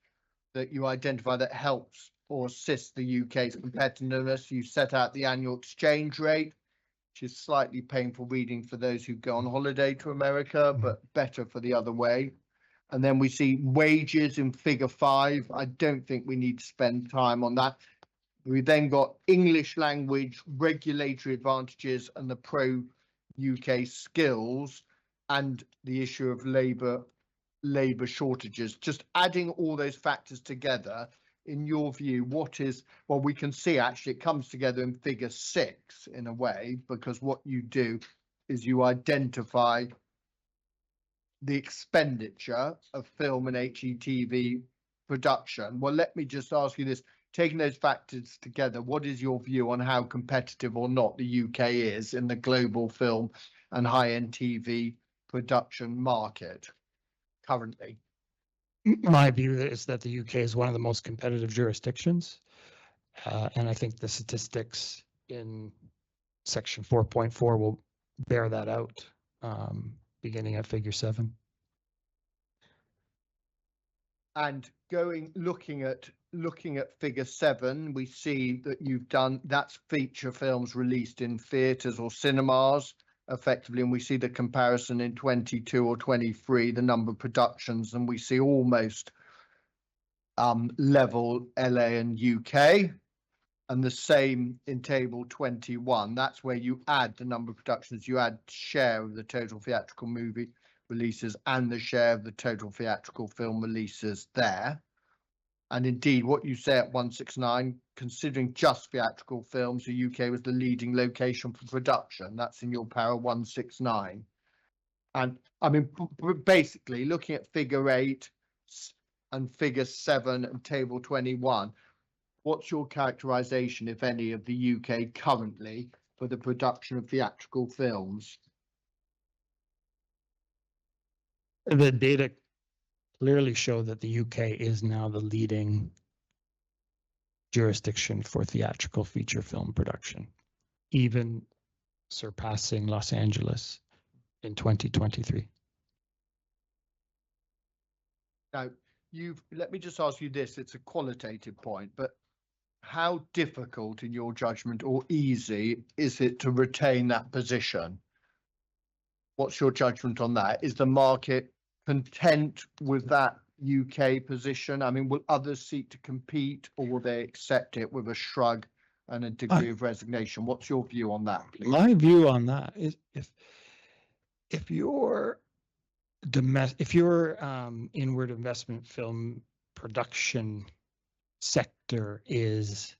that you identify that helps or assists the UK's competitiveness. You set out the annual exchange rate, which is slightly painful reading for those who go on holiday to America, but better for the other way. And then we see wages in figure 5. I don't think we need to spend time on that. We then got English language, regulatory advantages, and the pro-UK skills, and the issue of labour shortages. Just adding all those factors together, in your view, we can see actually it comes together in figure 6 in a way, because what you do is you identify the expenditure of film and HETV production. Well, let me just ask you this. Taking those factors together, what is your view on how competitive or not the UK is in the global film and high-end TV production market currently? My view is that the UK is one of the most competitive jurisdictions. And I think the statistics in section 4.4 will bear that out, beginning at figure 7. And looking at figure 7, we see that that's feature films released in theatres or cinemas effectively, and we see the comparison in 22 or 23, the number of productions, and we see almost level LA and UK, and the same in table 21. That's where you add the number of productions, you add share of the total theatrical movie releases and the share of the total theatrical film releases there. And indeed, what you say at 169, considering just theatrical films, the UK was the leading location for production. That's in your para 169. And I mean, basically, looking at figure 8 and figure 7 and table 21, what's your characterization, if any, of the UK currently for the production of theatrical films? The data clearly show that the UK is now the leading jurisdiction for theatrical feature film production, even surpassing Los Angeles in 2023. Now, let me just ask you this, it's a qualitative point, but how difficult in your judgment or easy is it to retain that position? What's your judgment on that? Is the market content with that UK position? I mean, will others seek to compete, or will they accept it with a shrug and a degree of resignation? What's your view on that, please? My view on that is if your inward investment film production sector is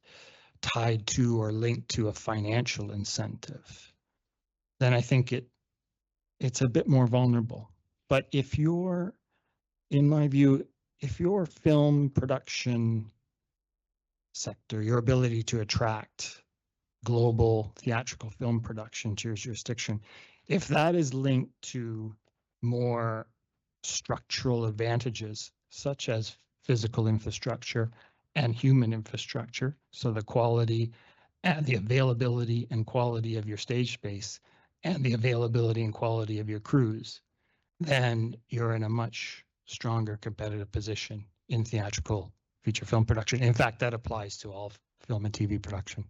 tied to or linked to a financial incentive, then I think it's a bit more vulnerable. But if you're, in my view, if your film production sector, your ability to attract global theatrical film production to your jurisdiction, if that is linked to more structural advantages, such as physical infrastructure and human infrastructure, so the quality and the availability and quality of your stage space and the availability and quality of your crews, then you're in a much stronger competitive position in theatrical feature film production. In fact, that applies to all film and TV production.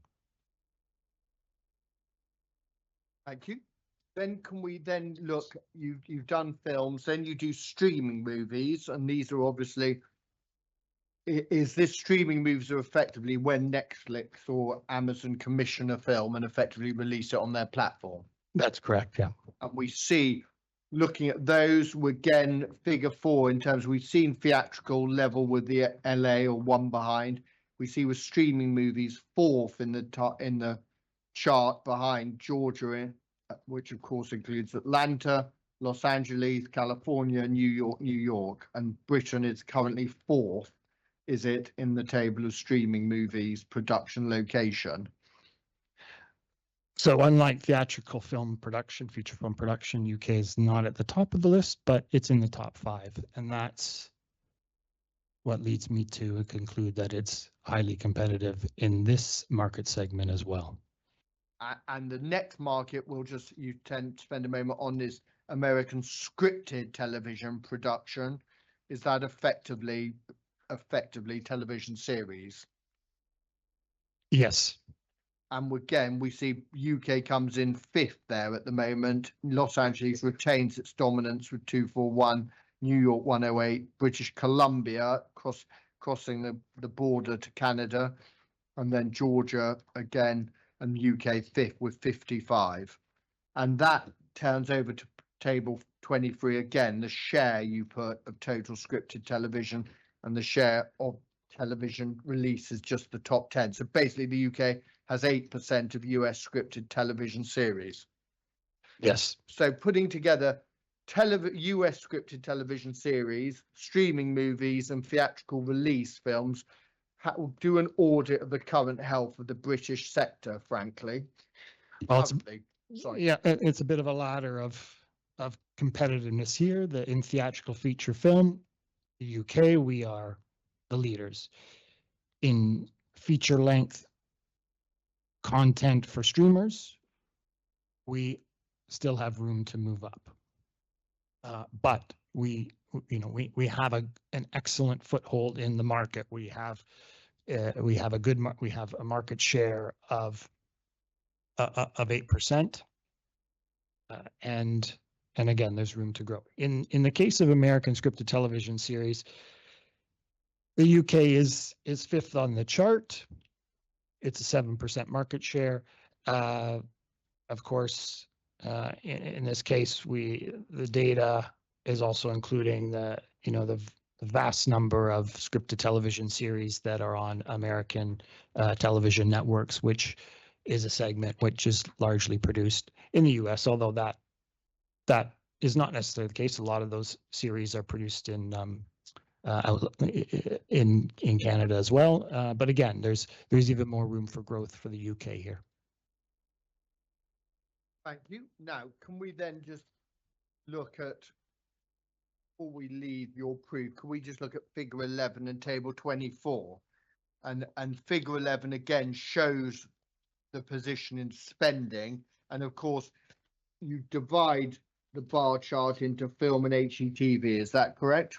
Thank you. Then can we then look, you've done films, then you do streaming movies, and these are obviously, is this streaming movies are effectively when Netflix or Amazon commission a film and effectively release it on their platform? That's correct, yeah. And we see, looking at those, we again, figure 4 in terms, we've seen theatrical level with the LA or one behind. We see with streaming movies 4th in the chart behind Georgia, which of course includes Atlanta, Los Angeles, California, New York, and Britain is currently 4th, is it, in the table of streaming movies production location? So unlike theatrical film production, feature film production, UK is not at the top of the list, but it's in the top 5. And that's what leads me to conclude that it's highly competitive in this market segment as well. And the next market you tend to spend a moment on is American scripted television production. Is that effectively television series? Yes. And again, we see UK comes in 5th there at the moment. Los Angeles retains its dominance with 241, New York 108, British Columbia crossing the border to Canada, and then Georgia again, and UK 5th with 55. And that turns over to table 23 again, the share you put of total scripted television, and the share of television release is just the top 10. So basically the UK has 8% of US scripted television series. Yes. So putting together US scripted television series, streaming movies, and theatrical release films, do an audit of the current health of the British sector, frankly. Well, it's a bit of a ladder of competitiveness here. In theatrical feature film, the UK, we are the leaders. In feature length content for streamers, we still have room to move up. But we have an excellent foothold in the market. We have a market share of 8%, and again, there's room to grow. In the case of American scripted television series, the UK is 5th on the chart. It's a 7% market share. Of course, in this case, the data is also including the vast number of scripted television series that are on American television networks, which is a segment which is largely produced in the US, although that is not necessarily the case. A lot of those series are produced in Canada as well. But again, there's even more room for growth for the UK here. Thank you. Now, can we then just look at, before we leave your proof, can we just look at figure 11 and table 24? And figure 11 again shows the position in spending. And of course, you divide the bar chart into film and HETV. Is that correct?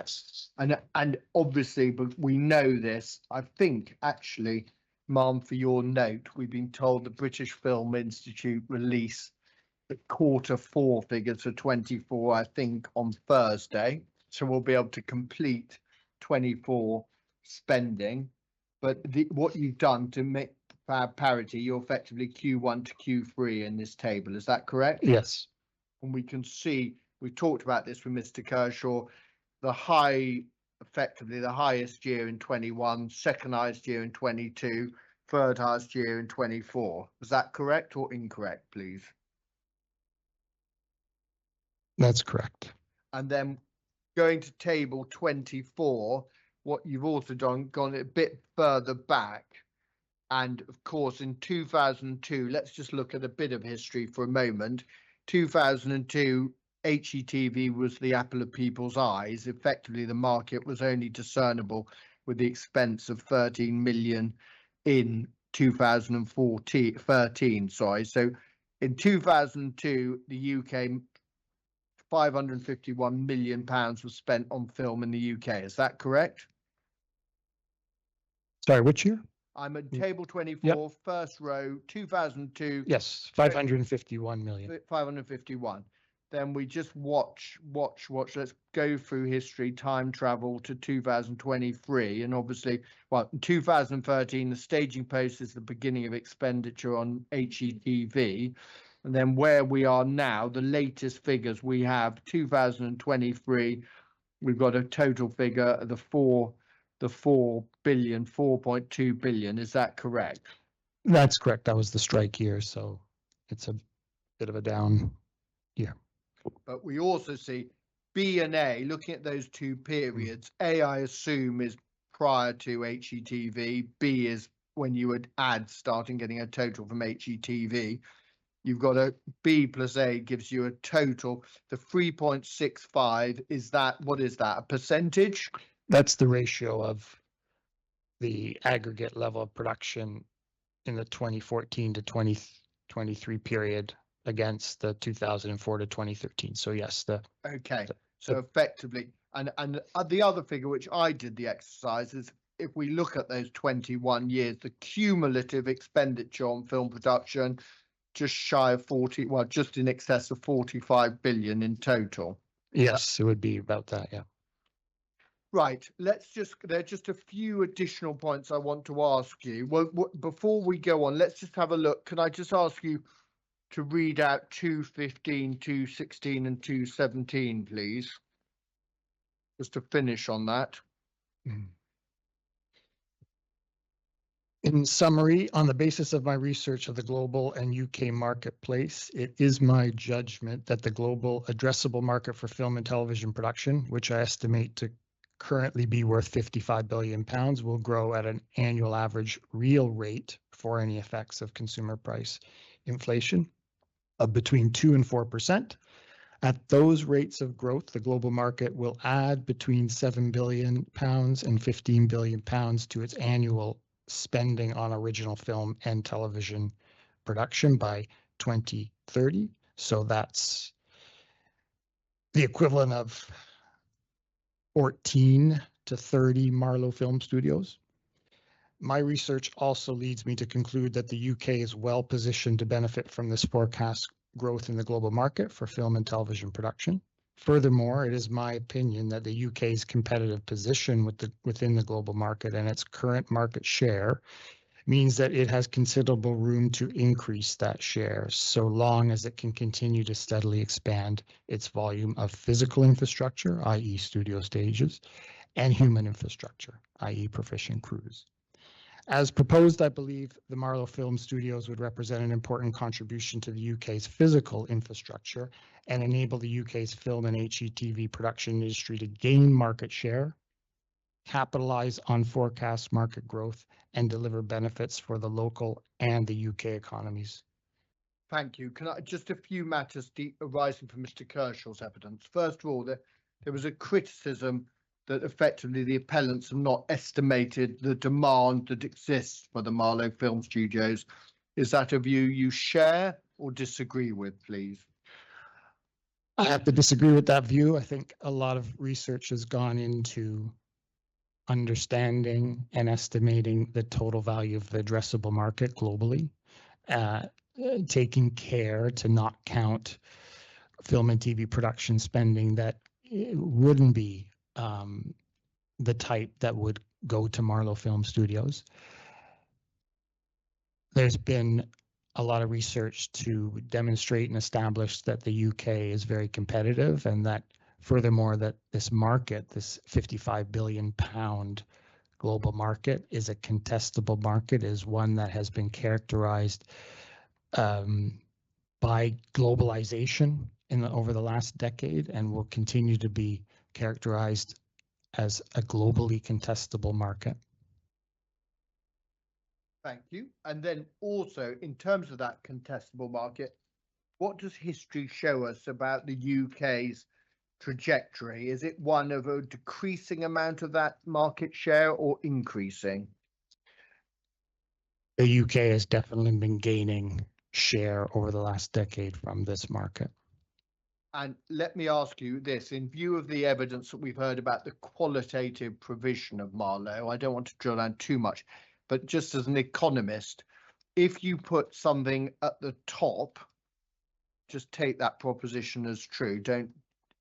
Yes. And obviously, but we know this, I think actually, Ma'am, for your note, we've been told the British Film Institute release the Q4 figures for 24, I think, on Thursday. So we'll be able to complete 24 spending. But what you've done to make parity, you're effectively Q1 to Q3 in this table. Is that correct? Yes. And we can see, we talked about this with Mr. Kershaw, effectively the highest year in 21, second highest year in 22, third highest year in 24. Is that correct or incorrect, please? That's correct. And then going to table 24, what you've also done, gone a bit further back. And of course, in 2002, let's just look at a bit of history for a moment. 2002, HETV was the apple of people's eyes. Effectively, the market was only discernible with the expense of 13 million in 2013. Sorry. So in 2002, the UK, 551 million pounds was spent on film in the UK. Is that correct? Sorry, which year? I'm at table 24, first row, 2002. Yes, 551 million. 551. Then we just watch. Let's go through history, time travel to 2023. And obviously, well, in 2013, the staging post is the beginning of expenditure on HETV. And then where we are now, the latest figures we have 2023, we've got a total figure of the 4 billion, 4.2 billion. Is that correct? That's correct. That was the strike year, so it's a bit of a down year. But we also see B and A, looking at those two periods. A, I assume, is prior to HETV. B is when you would add, starting getting a total from HETV. You've got a B plus A gives you a total. The 3.65 is that, what is that, a percentage? That's the ratio of the aggregate level of production in the 2014 to 2023 period against the 2004 to 2013. So yes, Okay, so effectively, and the other figure which I did the exercise is if we look at those 21 years, the cumulative expenditure on film production, just shy of 40, well, just in excess of 45 billion in total. yes, it would be about that. Yeah. Right, there are just a few additional points I want to ask you. Well, before we go on, let's just have a look. Can I just ask you to read out 215, 216 and 217, please? Just to finish on that. In summary, on the basis of my research of the global and UK marketplace, it is my judgment that the global addressable market for film and television production, which I estimate to currently be worth 55 billion pounds, will grow at an annual average real rate before any effects of consumer price inflation of between 2 and 4%. At those rates of growth, the global market will add between 7 billion pounds and 15 billion pounds to its annual spending on original film and television production by 2030. So that's the equivalent of 14 to 30 Marlowe film studios. My research also leads me to conclude that the UK is well positioned to benefit from this forecast growth in the global market for film and television production. Furthermore, it is my opinion that the UK's competitive position within the global market and its current market share means that it has considerable room to increase that share so long as it can continue to steadily expand its volume of physical infrastructure, i.e. studio stages, and human infrastructure, i.e. proficient crews. As proposed, I believe the Marlowe Film Studios would represent an important contribution to the UK's physical infrastructure and enable the UK's film and HETV production industry to gain market share, capitalize on forecast market growth, and deliver benefits for the local and the UK economies. Thank you. Can I just a few matters arising from Mr. Kershaw's evidence? First of all, there was a criticism that effectively the appellants have not estimated the demand that exists for the Marlowe Film Studios. Is that a view you share or disagree with, please? I have to disagree with that view. I think a lot of research has gone into understanding and estimating the total value of the addressable market globally, taking care to not count film and TV production spending that wouldn't be the type that would go to Marlowe Film Studios. There's been a lot of research to demonstrate and establish that the UK is very competitive, and that furthermore that this market, this 55 billion pound global market, is a contestable market, is one that has been characterized by globalization over the last decade and will continue to be characterized as a globally contestable market. Thank you. And then also, in terms of that contestable market, what does history show us about the UK's trajectory? Is it one of a decreasing amount of that market share or increasing? The UK has definitely been gaining share over the last decade from this market. And let me ask you this, in view of the evidence that we've heard about the qualitative provision of Marlowe, I don't want to drill down too much, but just as an economist, if you put something at the top, just take that proposition as true.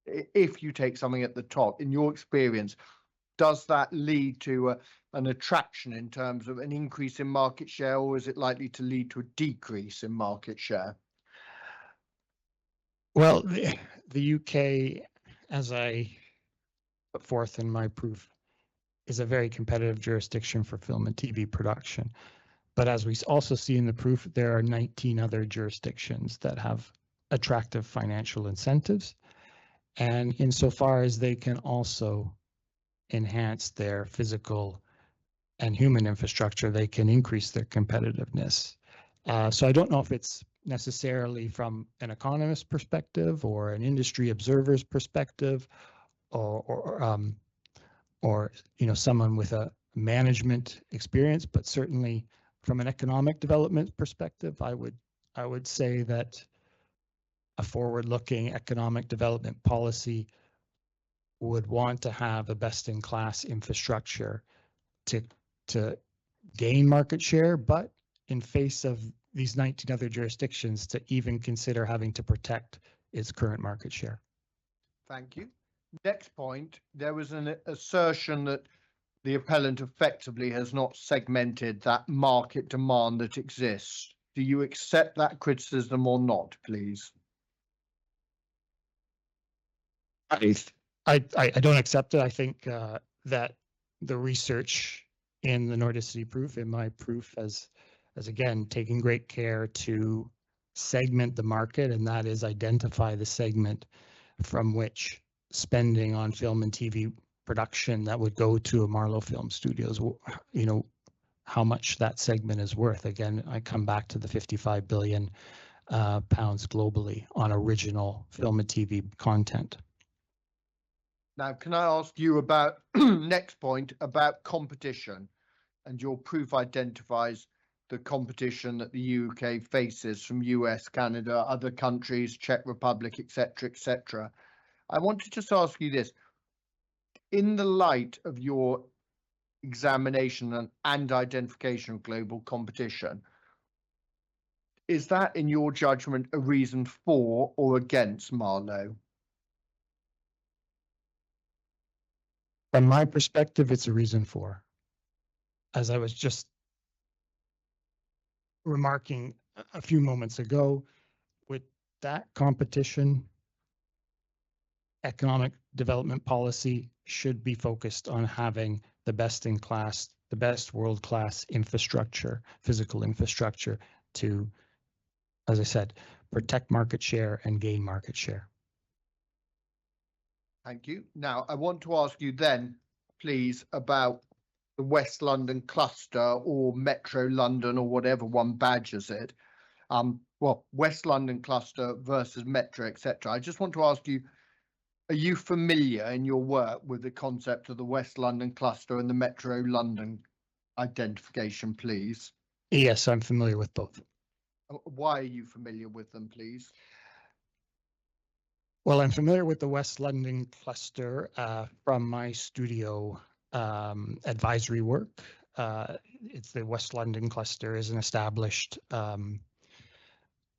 If you take something at the top, in your experience, does that lead to an attraction in terms of an increase in market share, or is it likely to lead to a decrease in market share? Well, the UK, as I put forth in my proof, is a very competitive jurisdiction for film and TV production. But as we also see in the proof, there are 19 other jurisdictions that have attractive financial incentives. And insofar as they can also enhance their physical and human infrastructure, they can increase their competitiveness. So I don't know if it's necessarily from an economist perspective or an industry observer's perspective, or someone with a management experience, but certainly from an economic development perspective, I would say that a forward-looking economic development policy would want to have a best-in-class infrastructure to gain market share, but in face of these 19 other jurisdictions, to even consider having to protect its current market share. Thank you. Next point, there was an assertion that the appellant effectively has not segmented that market demand that exists. Do you accept that criticism or not, please? I don't accept it. I think that the research in the Nordicity proof, in my proof, has again taken great care to segment the market, and that is identify the segment from which spending on film and TV production that would go to a Marlowe Film Studios, how much that segment is worth. Again, I come back to the 55 billion pounds globally on original film and TV content. Now, can I ask you about next point about competition? And your proof identifies the competition that the UK faces from US, Canada, other countries, Czech Republic, etc., etc. I want to just ask you this. In the light of your examination and identification of global competition, is that, in your judgment, a reason for or against Marlowe? From my perspective, it's a reason for. As I was just remarking a few moments ago, with that competition, economic development policy should be focused on having the best in class, the best world-class infrastructure, physical infrastructure to, as I said, protect market share and gain market share. Thank you. Now, I want to ask you then, please, about the West London cluster or Metro London or whatever one badges it. Well, West London cluster versus Metro, etc. I just want to ask you, are you familiar in your work with the concept of the West London cluster and the Metro London identification, please? Yes, I'm familiar with both. Why are you familiar with them, please? Well, I'm familiar with the West London cluster from my studio advisory work. It's the West London cluster is an established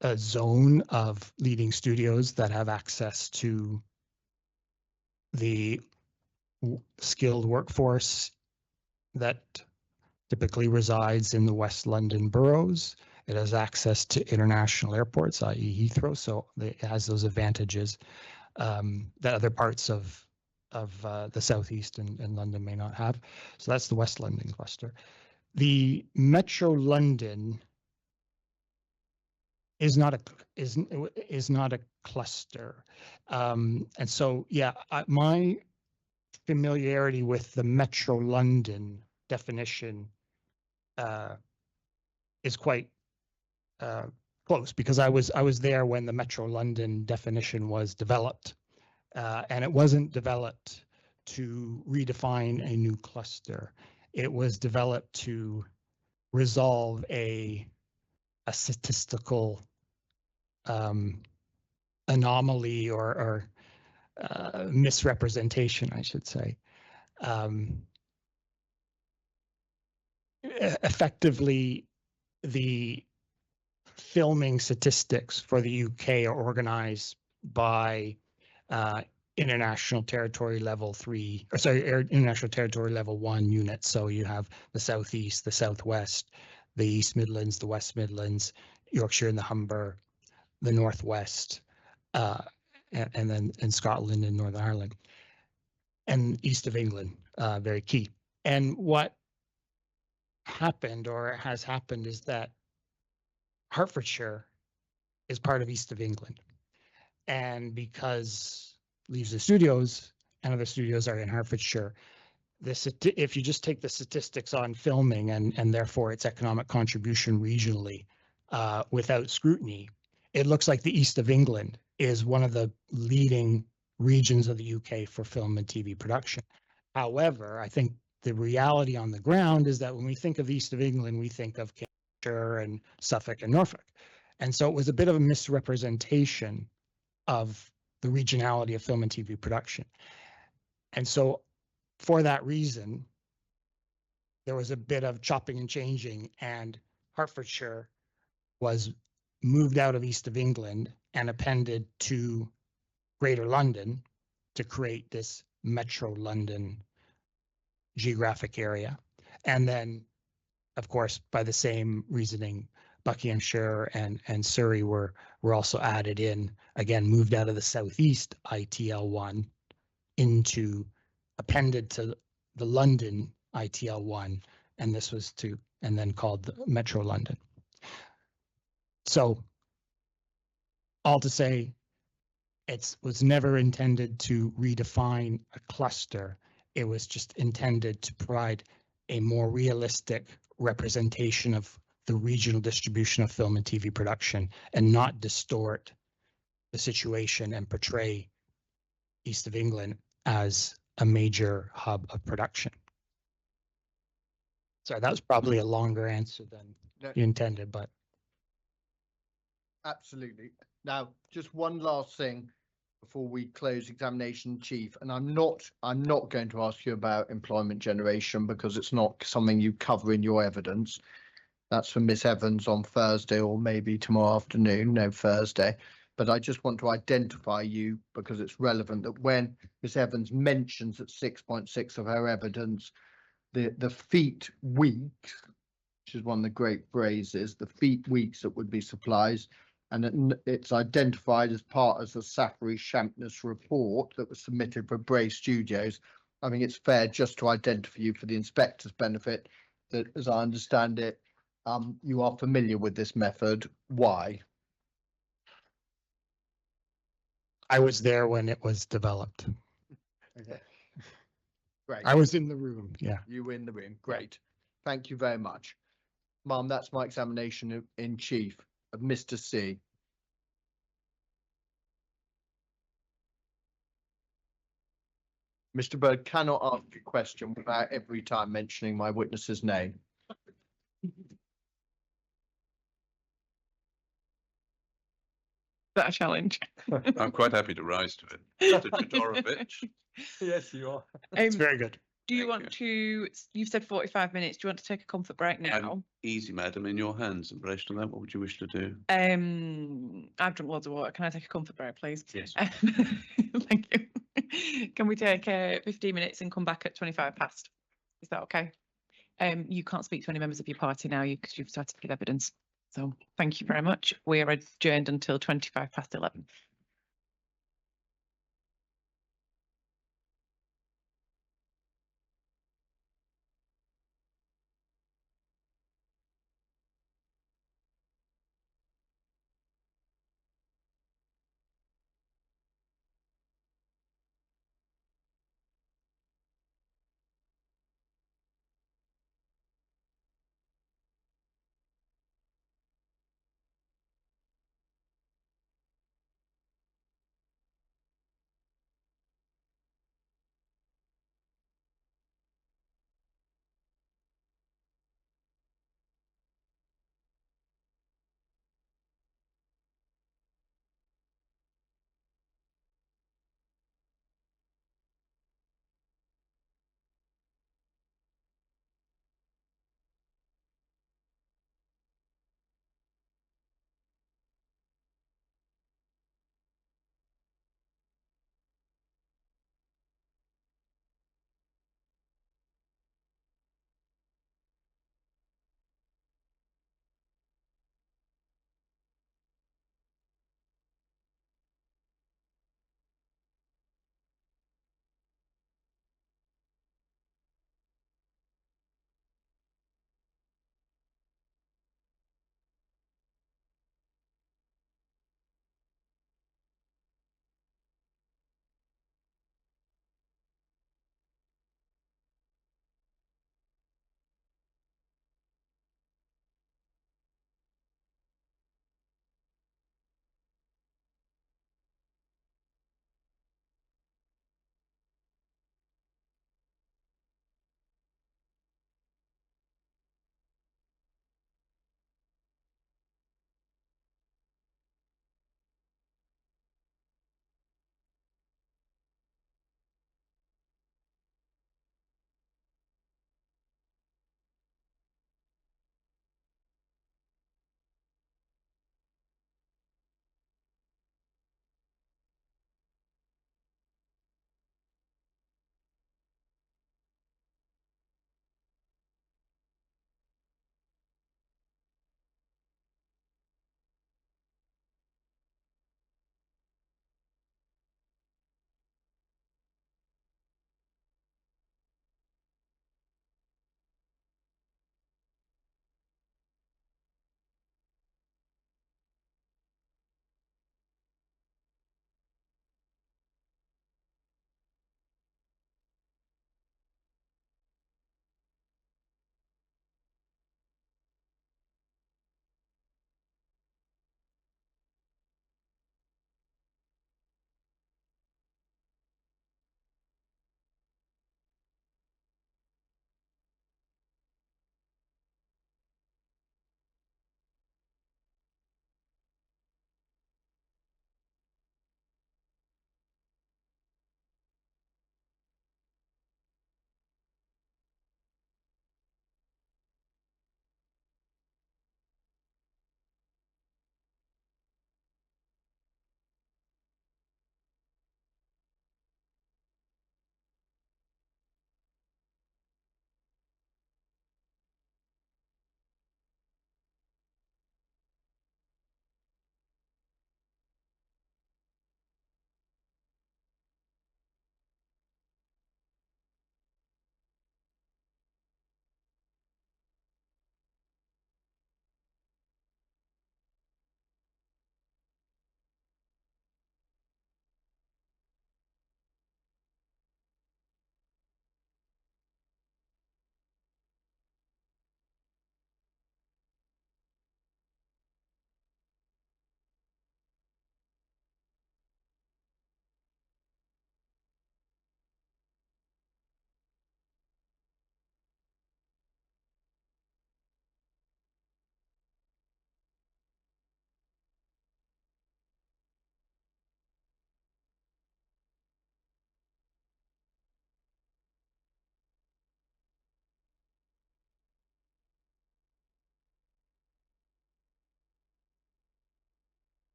a zone of leading studios that have access to the skilled workforce that typically resides in the West London boroughs. It has access to international airports, i.e. Heathrow, so it has those advantages that other parts of the southeast and London may not have. So that's the West London cluster. The Metro London is not a cluster, and so yeah, my familiarity with the Metro London definition is quite close, because I was there when the Metro London definition was developed, and it wasn't developed to redefine a new cluster. It was developed to resolve a statistical anomaly or misrepresentation, I should say. Effectively, the filming statistics for the UK are organized by international territory level 3, or sorry, international territory level 1 units. So you have the Southeast, the Southwest, the East Midlands, the West Midlands, Yorkshire and the Humber, the Northwest, and then in Scotland and Northern Ireland, and East of England, very key. And what happened or has happened is that Hertfordshire is part of East of England. And because Leaves the Studios and other studios are in Hertfordshire, if you just take the statistics on filming and therefore its economic contribution regionally without scrutiny, it looks like the East of England is one of the leading regions of the UK for film and TV production. However, I think the reality on the ground is that when we think of East of England, we think of Cambridgeshire and Suffolk and Norfolk. And so it was a bit of a misrepresentation of the regionality of film and TV production. And so for that reason, there was a bit of chopping and changing, and Hertfordshire was moved out of East of England and appended to Greater London to create this Metro London geographic area. And then, of course, by the same reasoning, Buckinghamshire and Surrey were also added in, again, moved out of the Southeast ITL1 into, appended to the London ITL1, and this was and then called the Metro London. So all to say, it was never intended to redefine a cluster. It was just intended to provide a more realistic representation of the regional distribution of film and TV production and not distort the situation and portray East of England as a major hub of production. Sorry, that was probably a longer answer than you intended, but. Absolutely. Now, just one last thing before we close examination, Chief, and I'm not going to ask you about employment generation because it's not something you cover in your evidence. That's for Miss Evans on Thursday or maybe tomorrow afternoon, no, Thursday. But I just want to identify you because it's relevant that when Miss Evans mentions at 6.6 of her evidence, the feet weeks, which is one of the great phrases, the feet weeks that would be supplies, and it's identified as part of the Safari Shampness report that was submitted for Bray Studios. I think it's fair just to identify you for the inspector's benefit that, as I understand it, you are familiar with this method. Why? I was there when it was developed. Okay. Great. I was in the room, yeah. You were in the room. Great. Thank you very much. Ma'am, that's my examination in chief of Mr. C. Mr. Bird cannot ask a question without every time mentioning my witness's name. that a challenge? I'm quite happy to rise to it. Mr. Chodorowicz. Yes, you are. It's Um, very good. do you Thank want to, you've said 45 minutes. Do you want to take a comfort break now? Easy, madam, in your hands in relation to that. What would you wish to do? I've drunk loads of water. Can I take a comfort break, please? Yes. Thank you. Can we take 15 minutes and come back at 25 past? Is that okay? You can't speak to any members of your party now because you've started to give evidence. So thank you very much. We are adjourned until 25 past 11.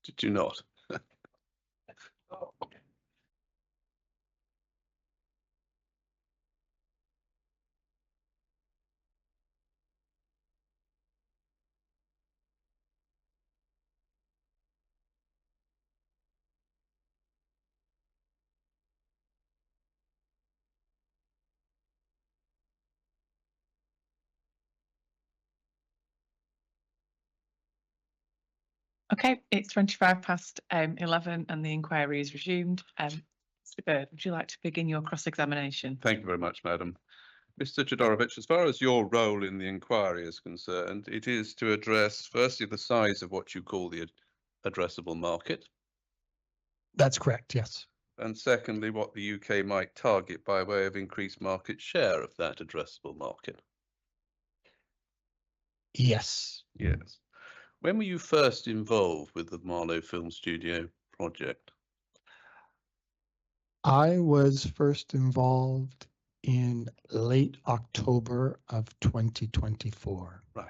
Did you not? Okay, it's 25 past 11 and the inquiry is resumed. Mr. Bird, would you like to begin your cross-examination? Thank you very much, madam. Mr. Chodorowicz, as far as your role in the inquiry is concerned, it is to address firstly the size of what you call the addressable market, That's correct, yes. and secondly, what the UK might target by way of increased market share of that addressable market. Yes. Yes. When were you first involved with the Marlow Film Studio project? I was first involved in late October of 2024. Right.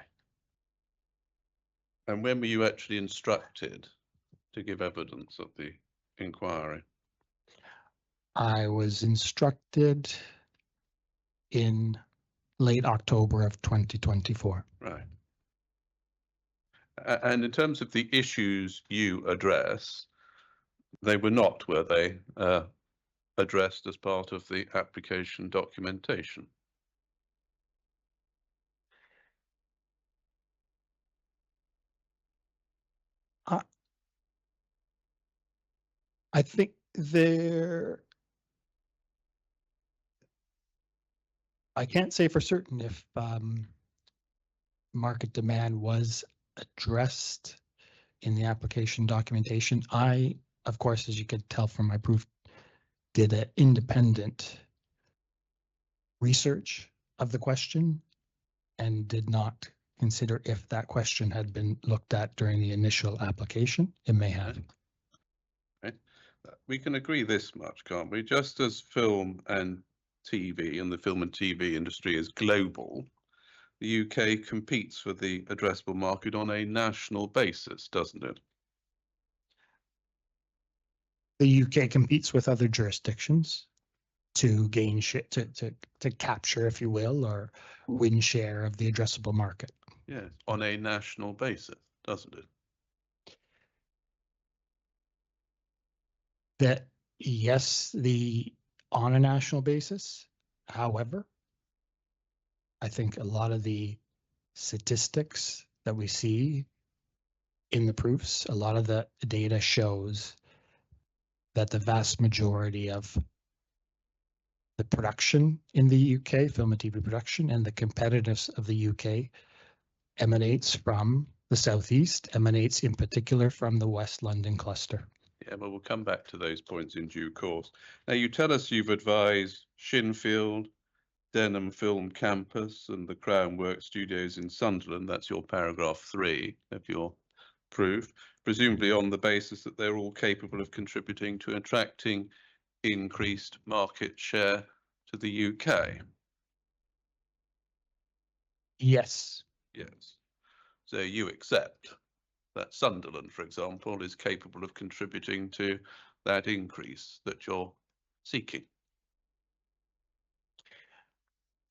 And when were you actually instructed to give evidence at the inquiry? I was instructed in late October of 2024. Right. And in terms of the issues you address, they were not, were they, addressed as part of the application documentation? I think I can't say for certain if market demand was addressed in the application documentation. I, of course, as you could tell from my proof, did an independent research of the question and did not consider if that question had been looked at during the initial application. It may have. Okay. We can agree this much, can't we? Just as film and TV and the film and TV industry is global, the UK competes for the addressable market on a national basis, doesn't it? The UK competes with other jurisdictions to gain to capture, if you will, or win share of the addressable market. Yes, on a national basis, doesn't it? That yes, on a national basis. However, I think a lot of the statistics that we see in the proofs, a lot of the data shows that the vast majority of the production in the UK, film and TV production, and the competitiveness of the UK emanates from the Southeast, emanates in particular from the West London cluster. Yeah, well, we'll come back to those points in due course. Now, you tell us you've advised Shinfield, Denham Film Campus, and the Crown Work Studios in Sunderland. That's your paragraph 3 of your proof, presumably on the basis that they're all capable of contributing to attracting increased market share to the UK. Yes. Yes. So you accept that Sunderland, for example, is capable of contributing to that increase that you're seeking.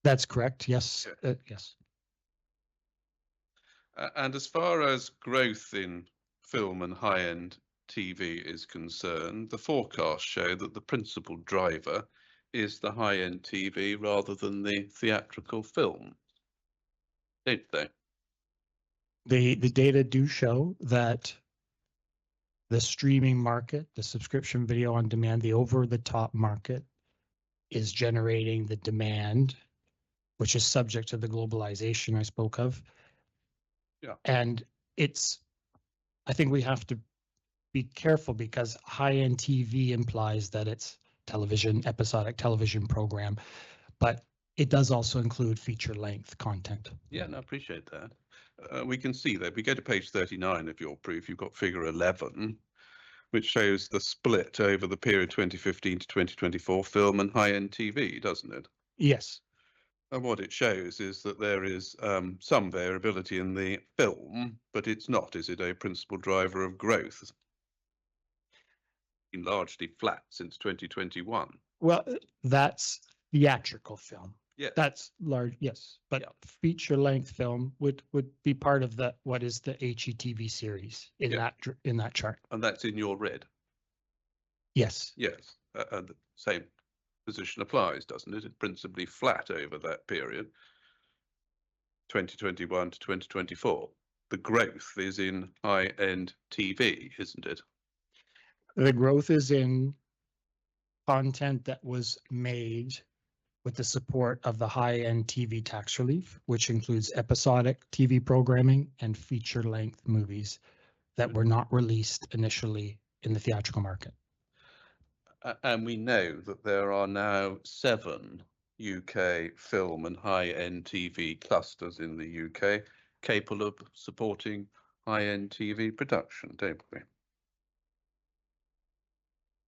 That's correct. Yes. Yes. And as far as growth in film and high-end TV is concerned, the forecasts show that the principal driver is the high-end TV rather than the theatrical film, don't they? The data do show that the streaming market, the subscription video on demand, the over-the-top market is generating the demand, which is subject to the globalization I spoke of. Yeah. And I think we have to be careful because high-end TV implies that it's television, episodic television program, but it does also include feature-length content. Yeah, no, I appreciate that. We can see that. We go to page 39 of your proof. You've got figure 11, which shows the split over the period 2015 to 2024 film and high-end TV, doesn't it? Yes. And what it shows is that there is some variability in the film, but it's not, is it, a principal driver of growth? been largely flat since 2021. Well, that's theatrical film. Yeah. That's large, yes, but Yeah. feature length film would be part of the, what is the HETV series in Yeah. in that chart. And that's in your red. Yes, Yes. And the same position applies, doesn't it? It's principally flat over that period, 2021 to 2024. The growth is in high-end TV, isn't it? the growth is in content that was made with the support of the high-end TV tax relief, which includes episodic TV programming and feature-length movies that were not released initially in the theatrical market. And we know that there are now 7 UK film and high-end TV clusters in the UK capable of supporting high-end TV production, don't we?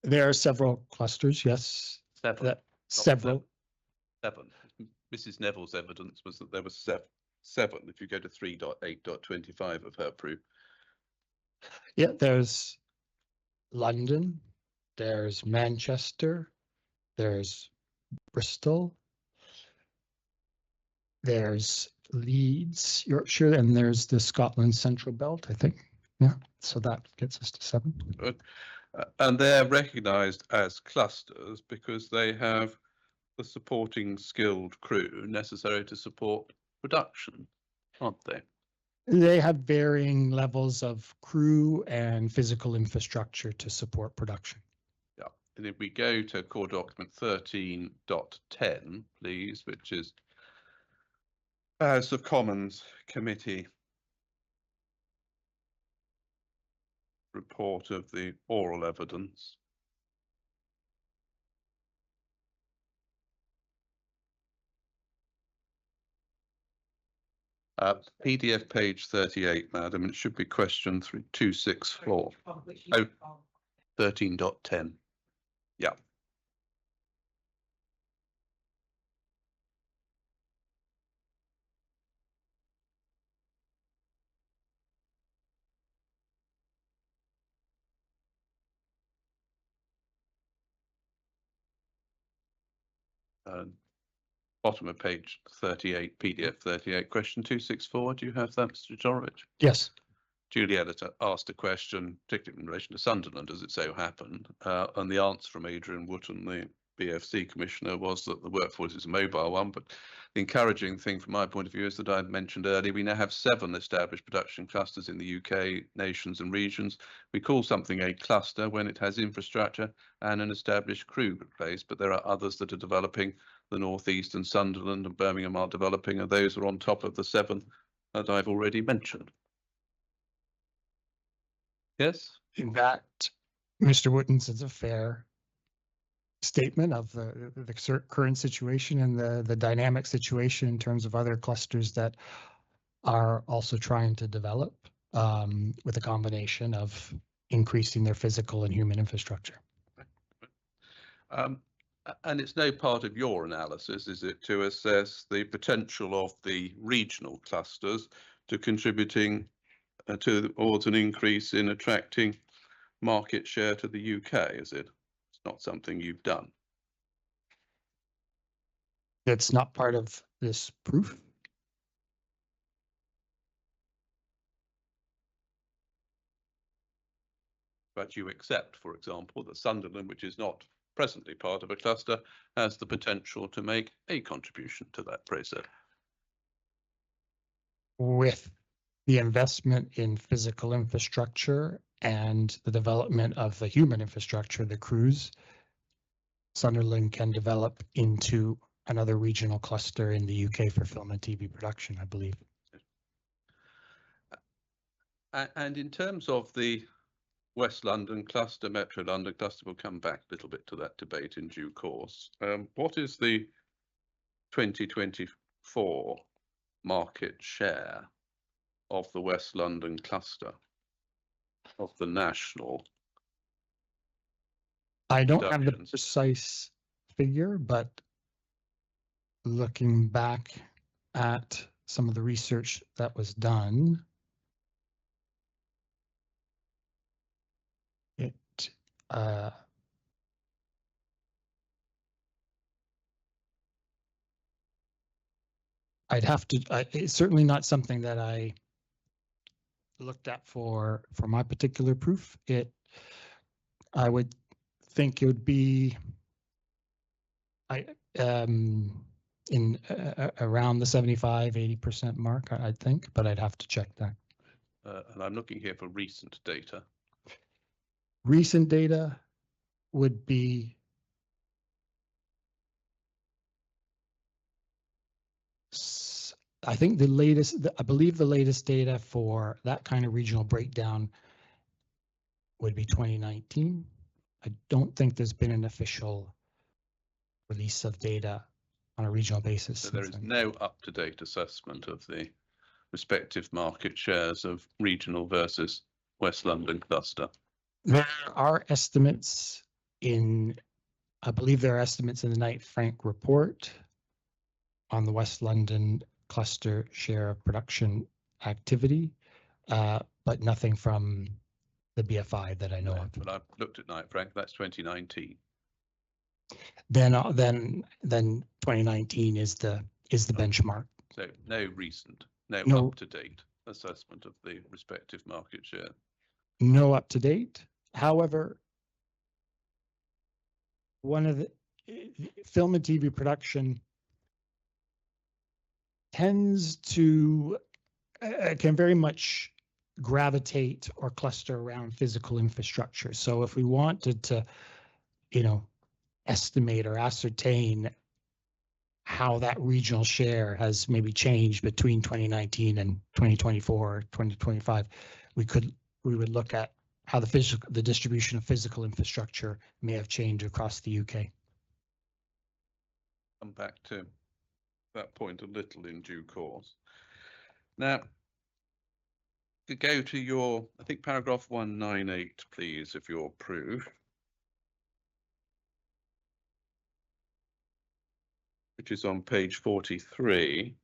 There are several clusters, yes. 7. That several. 7. Mrs. Neville's evidence was that there were 7. If you go to 3.8.25 of her proof. Yeah, there's London, there's Manchester, there's Bristol, there's Leeds, Yorkshire, and there's the Scotland Central Belt, I think. Yeah, so that gets us to 7. And they're recognised as clusters because they have the supporting skilled crew necessary to support production, aren't they? They have varying levels of crew and physical infrastructure to support production. Yeah. And if we go to core document 13.10, please, which is House of Commons Committee report of the oral evidence. PDF page 38, madam. It should be question 264. Oh, 13.10. Yeah. Bottom of page 38, PDF 38, question 264. Do you have that, Mr. Chodorowicz? Yes. Julie Editor asked a question, particularly in relation to Sunderland, as it so happened, and the answer from Adrian Wootton, the BFC Commissioner, was that the workforce is a mobile one, but the encouraging thing from my point of view is that I mentioned earlier, we now have 7 established production clusters in the UK, nations and regions. We call something a cluster when it has infrastructure and an established crew place, but there are others that are developing. The North East and Sunderland and Birmingham are developing, and those are on top of the 7 that I've already mentioned. Yes? In fact, Mr. Wootton's is a fair statement of the current situation and the dynamic situation in terms of other clusters that are also trying to develop with a combination of increasing their physical and human infrastructure. And it's no part of your analysis, is it, to assess the potential of the regional clusters to contributing towards an increase in attracting market share to the UK, is it? It's not something you've done. It's not part of this proof. But you accept, for example, that Sunderland, which is not presently part of a cluster, has the potential to make a contribution to that process. With the investment in physical infrastructure and the development of the human infrastructure, the crews, Sunderland can develop into another regional cluster in the UK for film and TV production, I believe. And in terms of the West London cluster, Metro London cluster, we'll come back a little bit to that debate in due course. What is the 2024 market share of the West London cluster of the national? I don't have the productions? precise figure, but looking back at some of the research that was done, I'd have to, it's certainly not something that I looked at for my particular proof. I would think it would be in around the 75-80% mark, I'd think, but I'd have to check that. And I'm looking here for recent data. Recent data would be I think the latest, I believe the latest data for that kind of regional breakdown would be 2019. I don't think there's been an official release of data on a regional basis. So there since is then. no up-to-date assessment of the respective market shares of regional versus West London cluster. There are estimates I believe there are estimates in the Knight Frank report on the West London cluster share of production activity, but nothing from the BFI that I know of. But I've looked at Knight Frank, that's 2019. Then 2019 is the benchmark. So no recent, no No. up-to-date assessment of the respective market share. No up to date. However, one of the film and TV production tends to can very much gravitate or cluster around physical infrastructure. So if we wanted to, estimate or ascertain how that regional share has maybe changed between 2019 and 2024 or 2025, we would look at how the distribution of physical infrastructure may have changed across the UK. Come back to that point a little in due course. Now, to go to your, I think paragraph 198, please, of your proof, which is on page 43.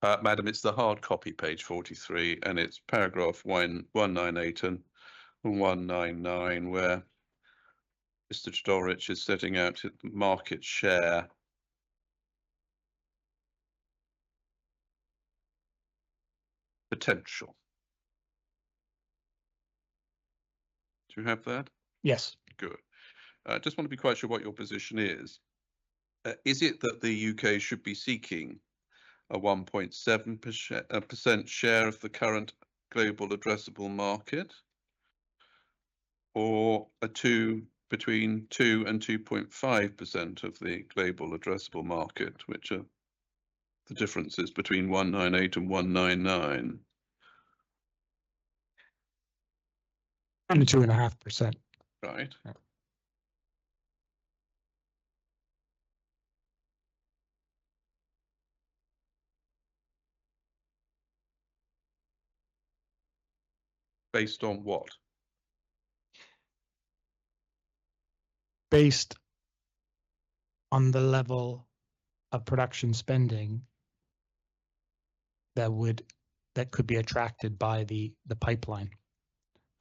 Madam, it's the hard copy, page 43, and it's paragraph 198 and 199, where Mr. Chodorowicz is setting out the market share potential. Do you have that? Yes. Good. I just want to be quite sure what your position is. Is it that the UK should be seeking a 1.7% share of the current global addressable market, or between 2 and 2.5% of the global addressable market, which are the differences between 198 and 199? 2.5%. Right. Yeah. Based on what? Based on the level of production spending that could be attracted by the pipeline,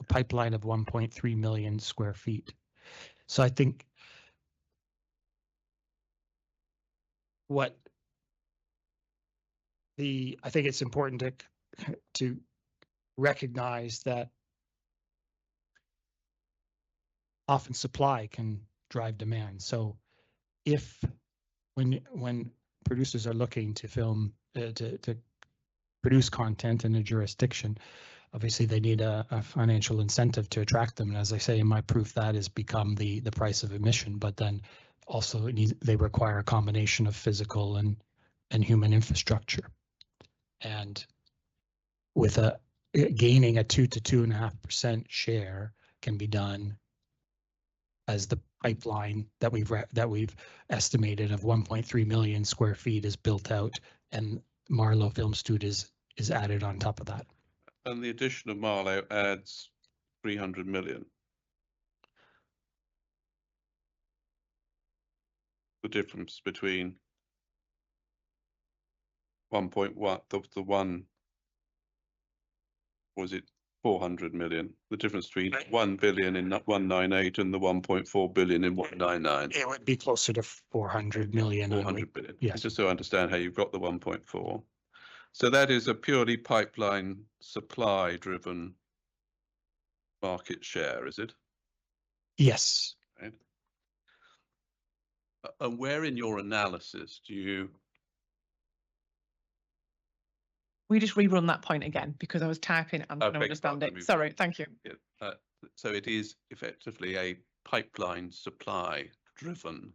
a pipeline of 1.3 million square feet. So I think I think it's important to recognize that often supply can drive demand. So when producers are looking to film to produce content in a jurisdiction, obviously they need a financial incentive to attract them. And as I say in my proof, that has become the price of admission. But then also they require a combination of physical and human infrastructure. And with gaining a 2 to 2.5% share can be done as the pipeline that we've estimated of 1.3 million square feet is built out, and Marlow Film Studios is added on top of that. And the addition of Marlow adds 300 million. The difference between 1.1, the one, was it 400 million? The difference between 1 billion in 198 and the 1.4 billion in 199. It would be closer to 400 million. I would- 400 billion. yes. Just so I understand how you've got the 1.4. So that is a purely pipeline supply driven market share, is it? Yes. Right. And where in your analysis do you, We just rerun that point again because I was typing and I couldn't beg your understand pardon, it. Sorry, thank you. so it is effectively a pipeline supply driven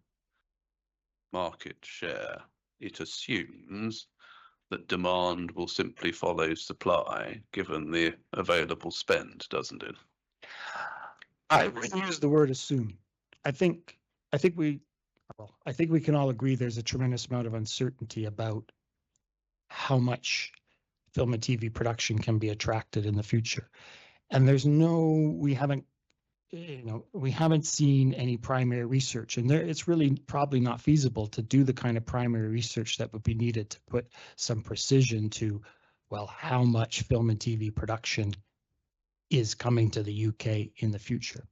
market share. It assumes that demand will simply follow supply given the available spend, doesn't it? I would use the word assume. I think we can all agree there's a tremendous amount of uncertainty about how much film and TV production can be attracted in the future. And we haven't seen any primary research, and it's really probably not feasible to do the kind of primary research that would be needed to put some precision to, well, how much film and TV production is coming to the UK in the future.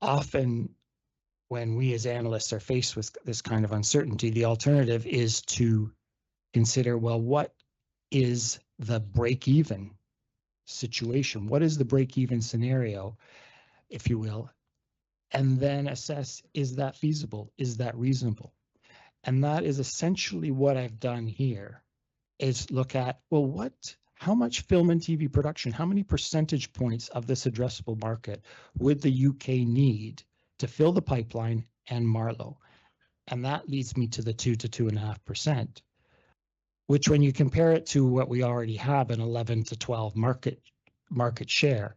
Often when we as analysts are faced with this kind of uncertainty, the alternative is to consider, well, what is the break-even situation? What is the break-even scenario, if you will? And then assess, is that feasible? Is that reasonable? And that is essentially what I've done here, is look at, well, how much film and TV production, how many percentage points of this addressable market would the UK need to fill the pipeline and Marlow? And that leads me to the 2 to 2.5%, which when you compare it to what we already have, an 11 to 12 market share,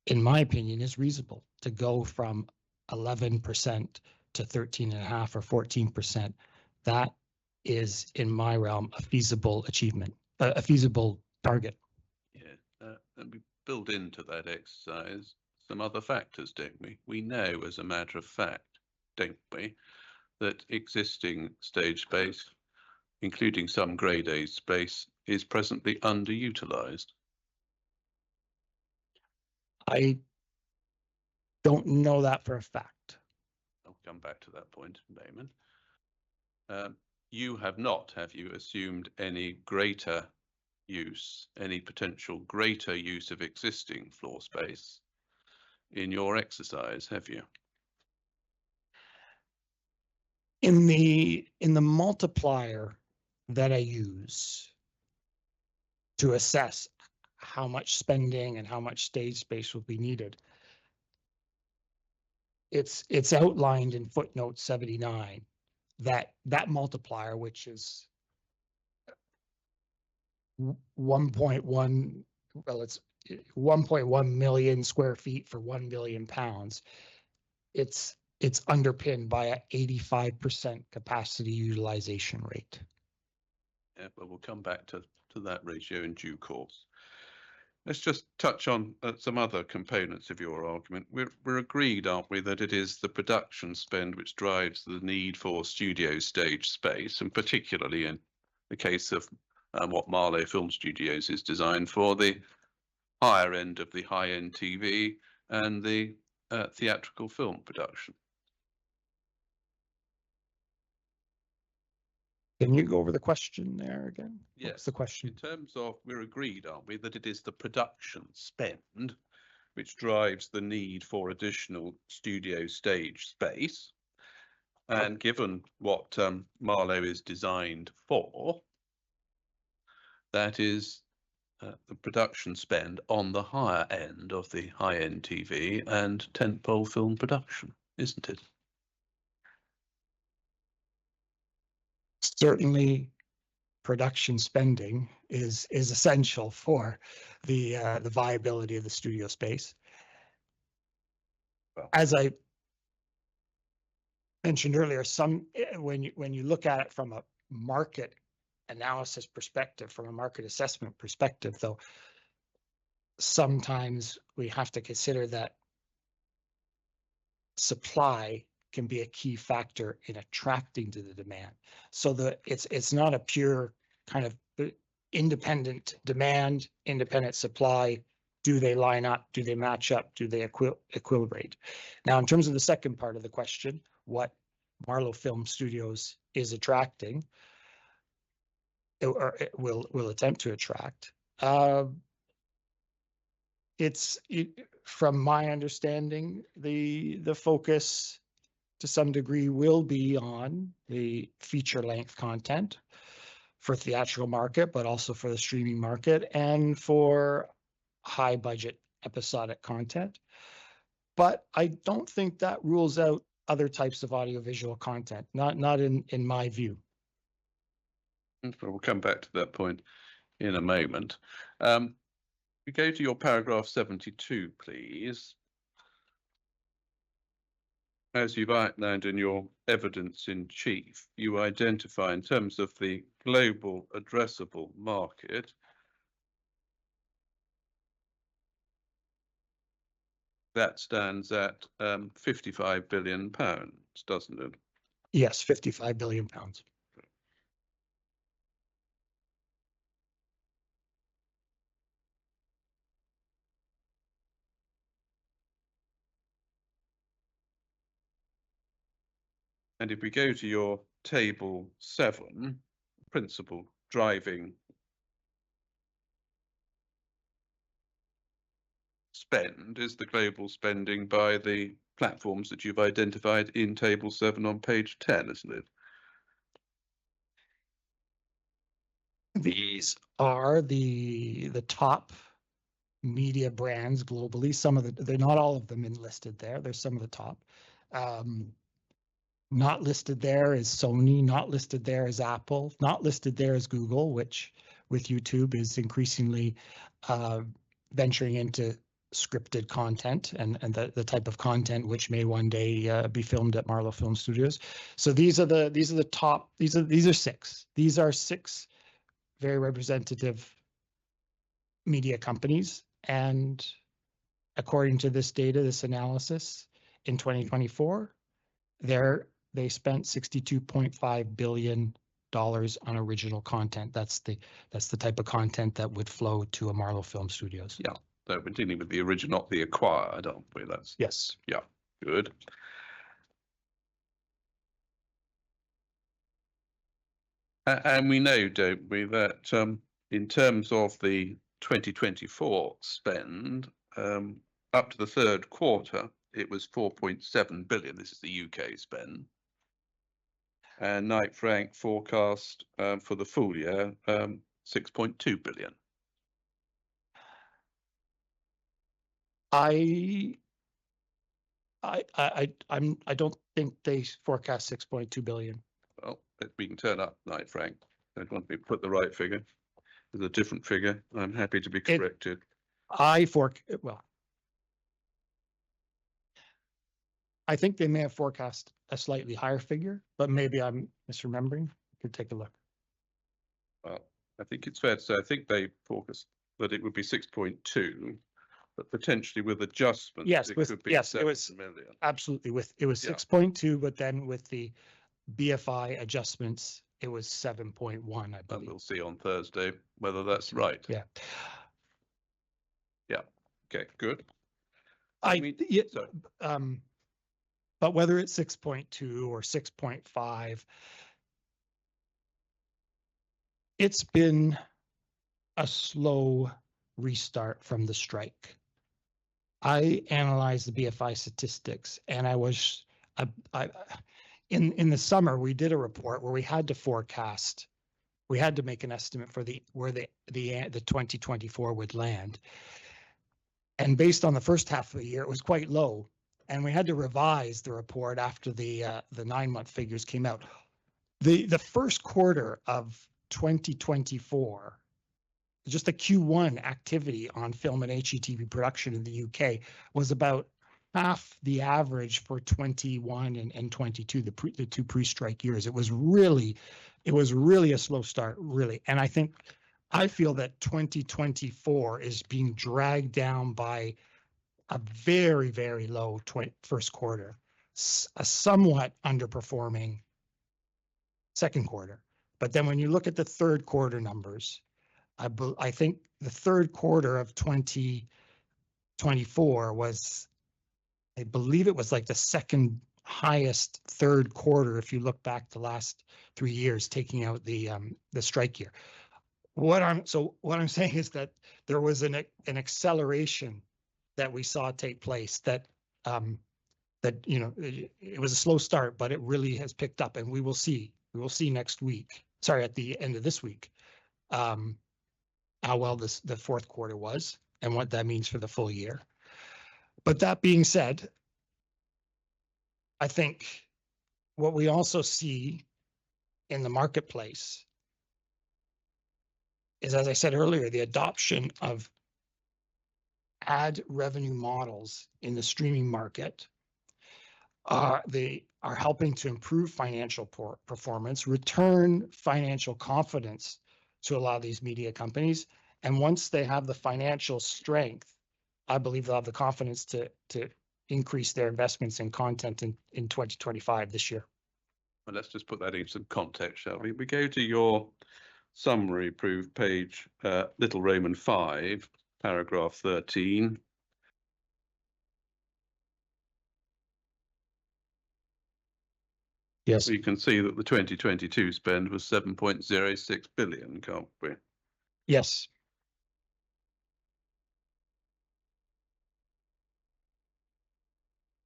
in my opinion, is reasonable to go from 11% to 13.5 or 14%. That is, in my realm, a feasible achievement, a feasible target. Yeah, and we build into that exercise some other factors, don't we? We know as a matter of fact, don't we, that existing stage space, including some grade A space, is presently underutilized. I don't know that for a fact. I'll come back to that point in a moment. You have not, have you, assumed any greater use, any potential greater use of existing floor space in your exercise, have you? In the multiplier that I use to assess how much spending and how much stage space will be needed, it's outlined in footnote 79 that multiplier, which is 1.1, well, it's 1.1 million square feet for 1 billion pounds. It's underpinned by an 85% capacity utilization rate. Yeah, but we'll come back to that ratio in due course. Let's just touch on some other components of your argument. We're agreed, aren't we, that it is the production spend which drives the need for studio stage space, and particularly in the case of what Marlow Film Studios is designed for, the higher end of the high-end TV and the theatrical film production. Can you go over the question there again? Yes. What's the question? In terms of, we're agreed, aren't we, that it is the production spend which drives the need for additional studio stage space. And given what Marlow is designed for, that is the production spend on the higher end of the high-end TV and tentpole film production, isn't it? Certainly, production spending is essential for the viability of the studio space. Well, as I mentioned earlier, when you look at it from a market analysis perspective, from a market assessment perspective, though, sometimes we have to consider that supply can be a key factor in attracting to the demand. So it's not a pure kind of independent demand, independent supply. Do they line up? Do they match up? Do they equilibrate? Now, in terms of the second part of the question, what Marlowe Film Studios is attracting, or it will attempt to attract, from my understanding, the focus to some degree will be on the feature length content for theatrical market, but also for the streaming market and for high budget episodic content. But I don't think that rules out other types of audiovisual content, not in my view. We'll come back to that point in a moment. We go to your paragraph 72, please. As you've outlined in your evidence in chief, you identify in terms of the global addressable market that stands at £55 billion, doesn't it? Yes, £55 billion. And if we go to your table 7, principal driving spend is the global spending by the platforms that you've identified in table 7 on page 10, isn't it? These are the top media brands globally. Some of they're not all of them listed there. There's some of the top. Not listed there is Sony, not listed there is Apple, not listed there is Google, which with YouTube is increasingly venturing into scripted content and the type of content which may one day be filmed at Marlowe Film Studios. So these are the top. These are 6. These are 6 very representative media companies, and according to this data, this analysis, in 2024, they spent $62.5 billion on original content. That's the type of content that would flow to a Marlowe Film Studios. Yeah, so we're dealing with the original, not the acquired, aren't we? That's Yes. yeah, good. And we know, don't we, that in terms of the 2024 spend, up to the 3rd quarter, it was 4.7 billion. This is the UK spend. And Knight Frank forecast for the full year 6.2 billion. I don't think they forecast 6.2 billion. Well, we can turn up Knight Frank. I don't want to put the right figure. There's a different figure. I'm happy to be corrected. I think they may have forecast a slightly higher figure, but maybe I'm misremembering. Could take a look. Well, I think it's fair to say, I think they forecast that it would be 6.2, but potentially with adjustments, yes, it could be yes, 7 it was million. Absolutely. It was 6.2, but then with the BFI adjustments, it was 7.1, I And believe. we'll see on Thursday whether that's right. Yeah. Yeah. Okay, good. But whether it's 6.2 or 6.5, it's been a slow restart from the strike. I analyzed the BFI statistics, and in the summer we did a report where we had to forecast, we had to make an estimate for where the 2024 would land, and based on the first half of the year, it was quite low. And we had to revise the report after the 9-month figures came out. The first quarter of 2024, just the Q1 activity on film and HETV production in the UK was about half the average for 21 and 22, the 2 pre-strike years. It was really a slow start, really. And I feel that 2024 is being dragged down by a very, very low first quarter, a somewhat underperforming second quarter. But then when you look at the third quarter numbers, I think the third quarter of 2024 was, I believe it was like the second highest third quarter if you look back the last 3 years, taking out the strike year. What I'm saying is that there was an acceleration that we saw take place that it was a slow start, but it really has picked up, and we will see next week. Sorry, at the end of this week, how well the fourth quarter was and what that means for the full year. But that being said, I think what we also see in the marketplace is, as I said earlier, the adoption of ad revenue models in the streaming market. They are helping to improve financial performance, return financial confidence to a lot of these media companies. And once they have the financial strength, I believe they'll have the confidence to increase their investments in content in 2025 this year. Well, let's just put that in some context, shall we? We go to your summary approved page, little Roman 5, paragraph 13. Yes. You can see that the 2022 spend was 7.06 billion, can't we? Yes.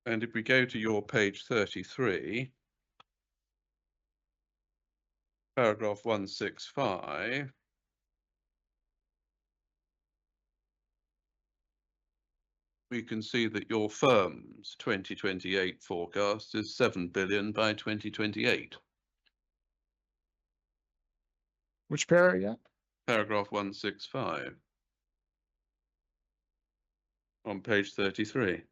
And if we go to your page 33, paragraph 165, we can see that your firm's 2028 forecast is 7 billion by 2028. Which paragraph? Paragraph 165 on page 33.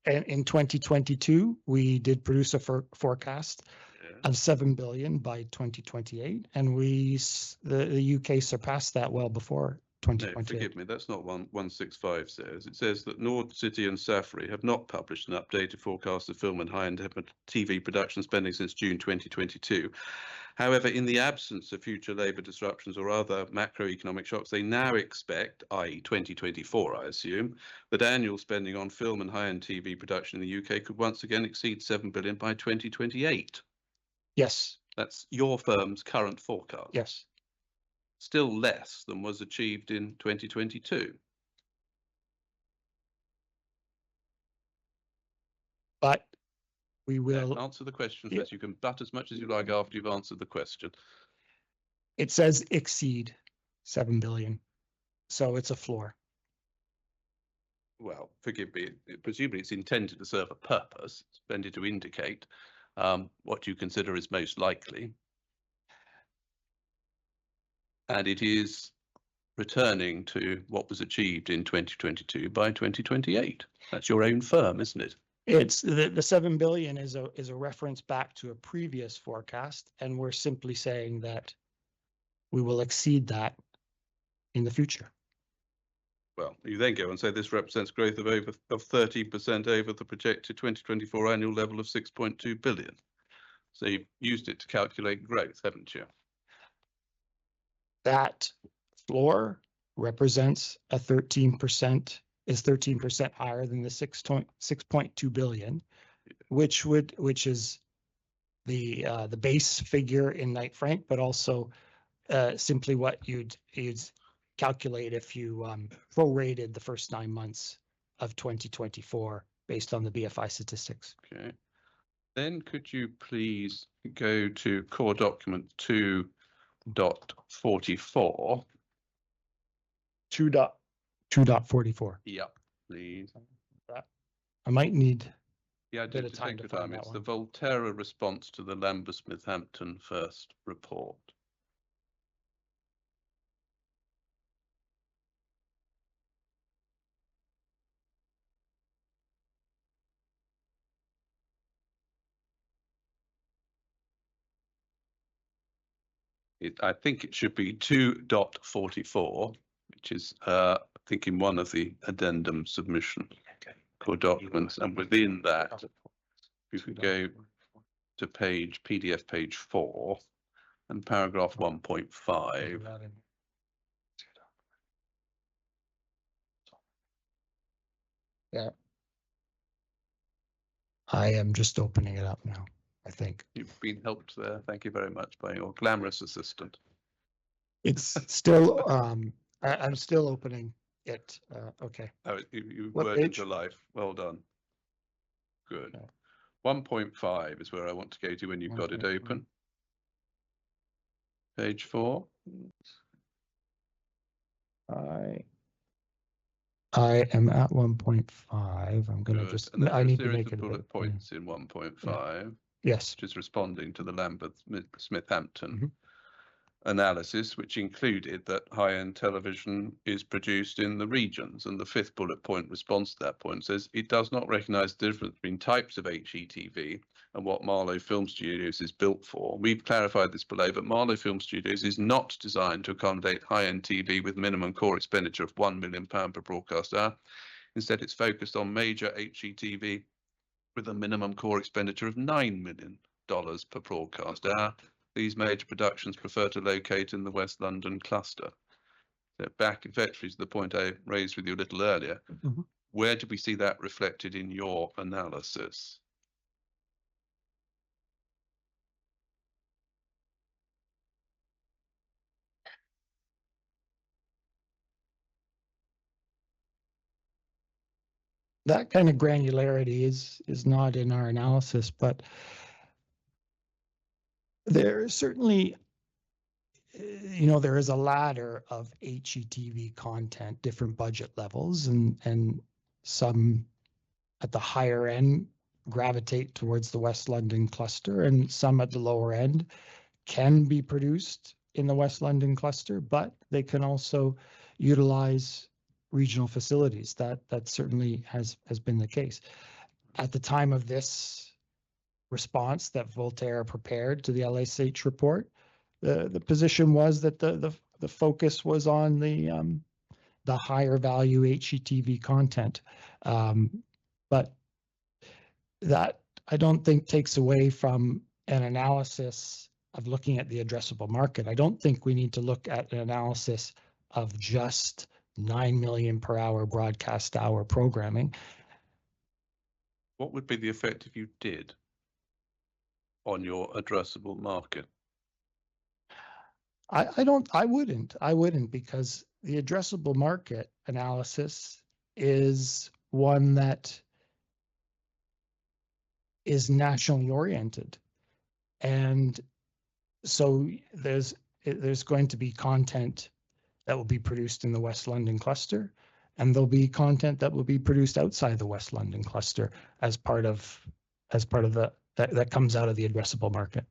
In 2022, we did produce a forecast Yeah. of 7 billion by 2028, and the UK surpassed that well before No, 2028. forgive me, that's not what 165 says. It says that Nord City and Safri have not published an updated forecast of film and high-end TV production spending since June 2022. However, in the absence of future labour disruptions or other macroeconomic shocks, they now expect, i.e. 2024, I assume, that annual spending on film and high-end TV production in the UK could once again exceed 7 billion by 2028. Yes. That's your firm's current forecast. Yes. Still less than was achieved in 2022. But we will. Answer the question Yeah. first. You can butt as much as you like after you've answered the question. It says exceed 7 billion, so it's a floor. Well, forgive me, presumably it's intended to serve a purpose. It's intended to indicate what you consider is most likely. And it is returning to what was achieved in 2022 by 2028. That's your own firm, isn't it? It's the 7 billion is a reference back to a previous forecast, and we're simply saying that we will exceed that in the future. Well, you then go and say this represents growth of 13% over the projected 2024 annual level of 6.2 billion. So you've used it to calculate growth, haven't you? That floor represents a 13%, is 13% higher than the 6.2 billion, which is the base figure in Knight Frank, but also simply what you'd calculate if you prorated the first 9 months of 2024 based on the BFI statistics. Okay. Then could you please go to core document 2.44? 2.44. Yep, please. I might need Yeah, bit of to time take to your find time. that It's one. the Volterra response to the Lambert-Smith-Hampton first report. I think it should be 2.44, which is, I think, in one of the addendum submission core documents, and within that, If you could go to PDF page 4 and paragraph 1.5. Yeah. I am just opening it up now, I think. You've been helped there. Thank you very much by your glamorous assistant. It's still, I'm still opening it. Okay. Oh, you What worked page? into life. Well done. Good. Okay. 1.5 is where I want to go to when you've got it open. Page 4. I am at 1.5. I'm going to Good. just, And there's I a need to series make of it a bullet bit. points in 1.5, Yes. which is responding to the Lambeth-Smithhampton Mhm. analysis, which included that high-end television is produced in the regions. And the 5th bullet point response to that point says it does not recognise the difference between types of HETV and what Marlow Film Studios is built for. We've clarified this below, but Marlow Film Studios is not designed to accommodate high-end TV with minimum core expenditure of £1 million per broadcast hour. Instead, it's focused on major HETV with a minimum core expenditure of $9 million per broadcast hour. These major productions prefer to locate in the West London cluster. So back effectively to the point I raised with you a little earlier, Mhm. where do we see that reflected in your analysis? That kind of granularity is not in our analysis, but there certainly, there is a ladder of HETV content, different budget levels, and some at the higher end gravitate towards the West London cluster, and some at the lower end can be produced in the West London cluster, but they can also utilize regional facilities. That certainly has been the case. At the time of this response that Voltaire prepared to the LSH report, the position was that the focus was on the higher value HETV content, but that I don't think takes away from an analysis of looking at the addressable market. I don't think we need to look at an analysis of just 9 million per hour broadcast hour programming. What would be the effect if you did on your addressable market? I wouldn't, because the addressable market analysis is one that is nationally oriented. And so there's going to be content that will be produced in the West London cluster, and there'll be content that will be produced outside the West London cluster as part of that comes out of the addressable market.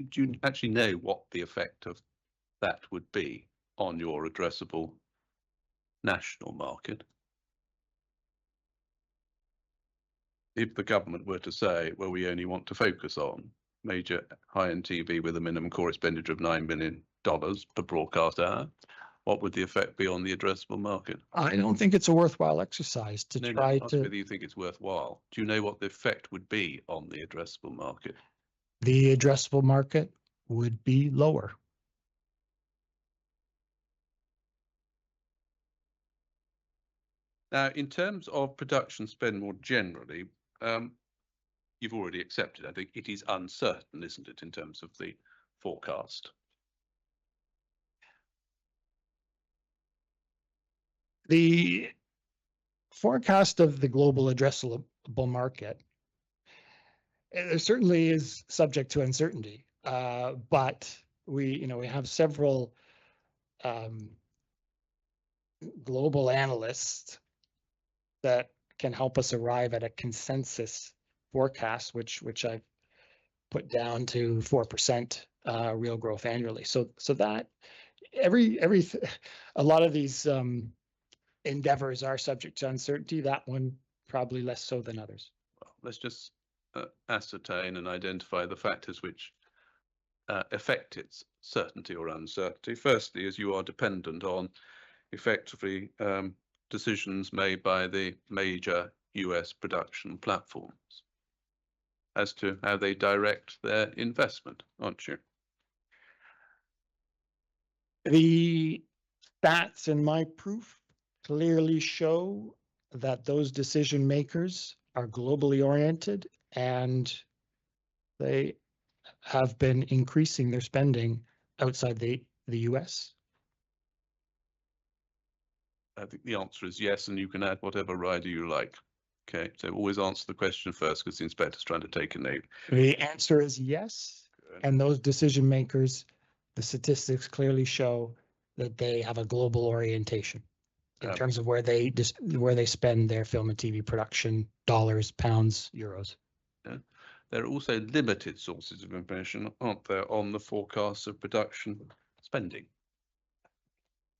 Do you actually know what the effect of that would be on your addressable national market? If the government were to say, well, we only want to focus on major high-end TV with a minimum core expenditure of $9 million per broadcast hour, what would the effect be on the addressable market? I don't think it's a worthwhile exercise to try to. Whether you think it's worthwhile. Do you know what the effect would be on the addressable market? The addressable market would be lower. Now, in terms of production spend more generally, you've already accepted, I think it is uncertain, isn't it, in terms of the forecast? The forecast of the global addressable market, it certainly is subject to uncertainty, but we have several global analysts that can help us arrive at a consensus forecast, which I've put down to 4% real growth annually. So that a lot of these endeavors are subject to uncertainty. That one probably less so than others. Well, let's just ascertain and identify the factors which affect its certainty or uncertainty. Firstly, as you are dependent on effectively decisions made by the major US production platforms. as to how they direct their investment, aren't you? The stats in my proof clearly show that those decision makers are globally oriented and they have been increasing their spending outside the US. I think the answer is yes, and you can add whatever rider you like. Okay, so always answer the question first because the inspector's trying to take a note. The answer is yes. Good. And those decision makers, the statistics clearly show that they have a global orientation in terms of where they spend their film and TV production dollars, pounds, euros. There are also limited sources of information, aren't there, on the forecasts of production spending?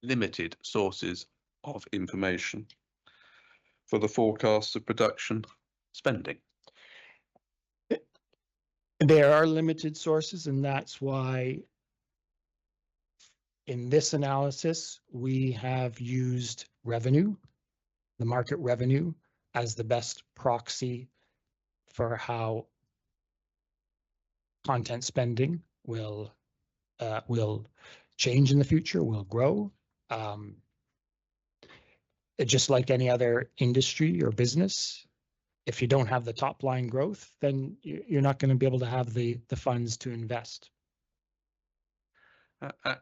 Limited sources of information for the forecasts of production spending. There are limited sources, and that's why in this analysis, we have used revenue, the market revenue, as the best proxy for how content spending will change in the future, will grow. Just like any other industry or business, if you don't have the top line growth, then you're not going to be able to have the funds to invest.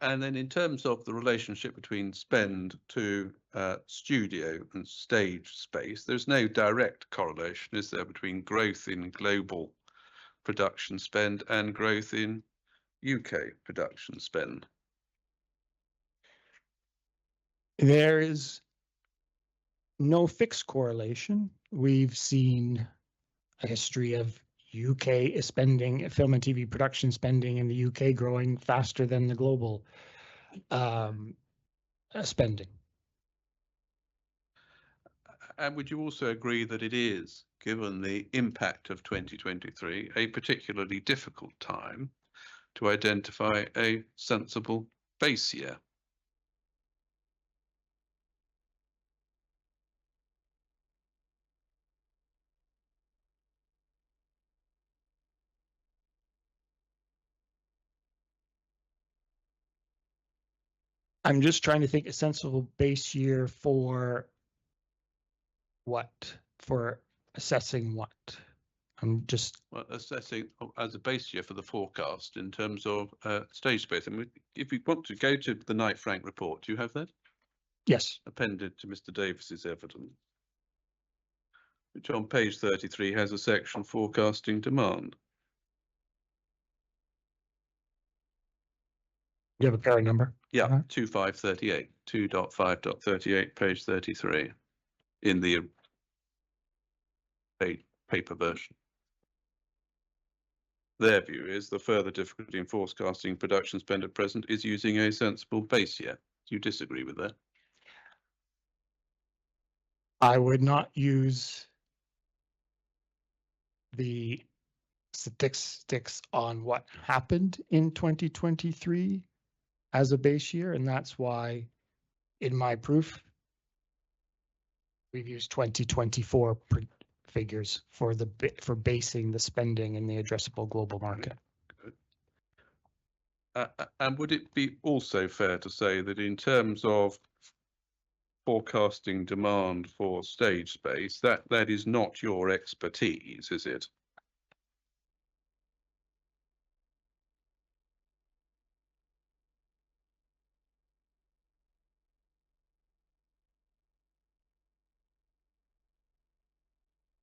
And then in terms of the relationship between spend to studio and stage space, there's no direct correlation, is there, between growth in global production spend and growth in UK production spend? There is no fixed correlation. We've seen a history of UK spending, film and TV production spending in the UK growing faster than the global spending. And would you also agree that it is, given the impact of 2023, a particularly difficult time to identify a sensible base year? I'm just trying to think a sensible base year for what? For assessing what? I'm just Well, assessing as a base year for the forecast in terms of stage space. And if we want to go to the Knight Frank report, do you have that yes. appended to Mr. Davis's evidence, which on page 33 has a section forecasting demand? You have a pair number? Yeah, Uh-huh. 2538, 2.5.38, page 33 in the paper version. Their view is the further difficulty in forecasting production spend at present is using a sensible base year. Do you disagree with that? I would not use the statistics on what happened in 2023 as a base year, and that's why in my proof we've used 2024 figures for basing the spending in the addressable global market. And would it be also fair to say that in terms of forecasting demand for stage space, that is not your expertise, is it?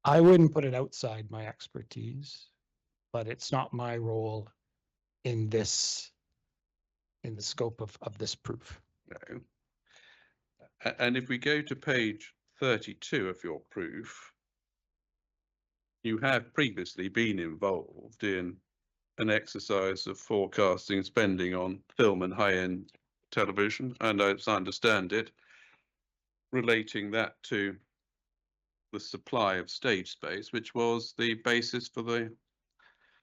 I wouldn't put it outside my expertise, but it's not my role in the scope of this proof. No. And if we go to page 32 of your proof, you have previously been involved in an exercise of forecasting spending on film and high-end television, and as I understand it, relating that to the supply of stage space, which was the basis for the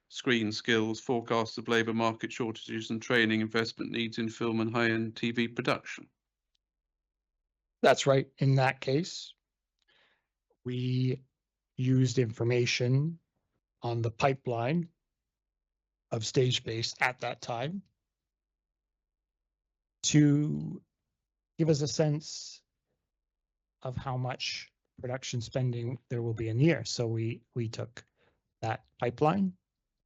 screen skills, forecasts of labour market shortages and training investment needs in film and high-end TV production. That's right. In that case, we used information on the pipeline of stage space at that time to give us a sense of how much production spending there will be in the year. So we took that pipeline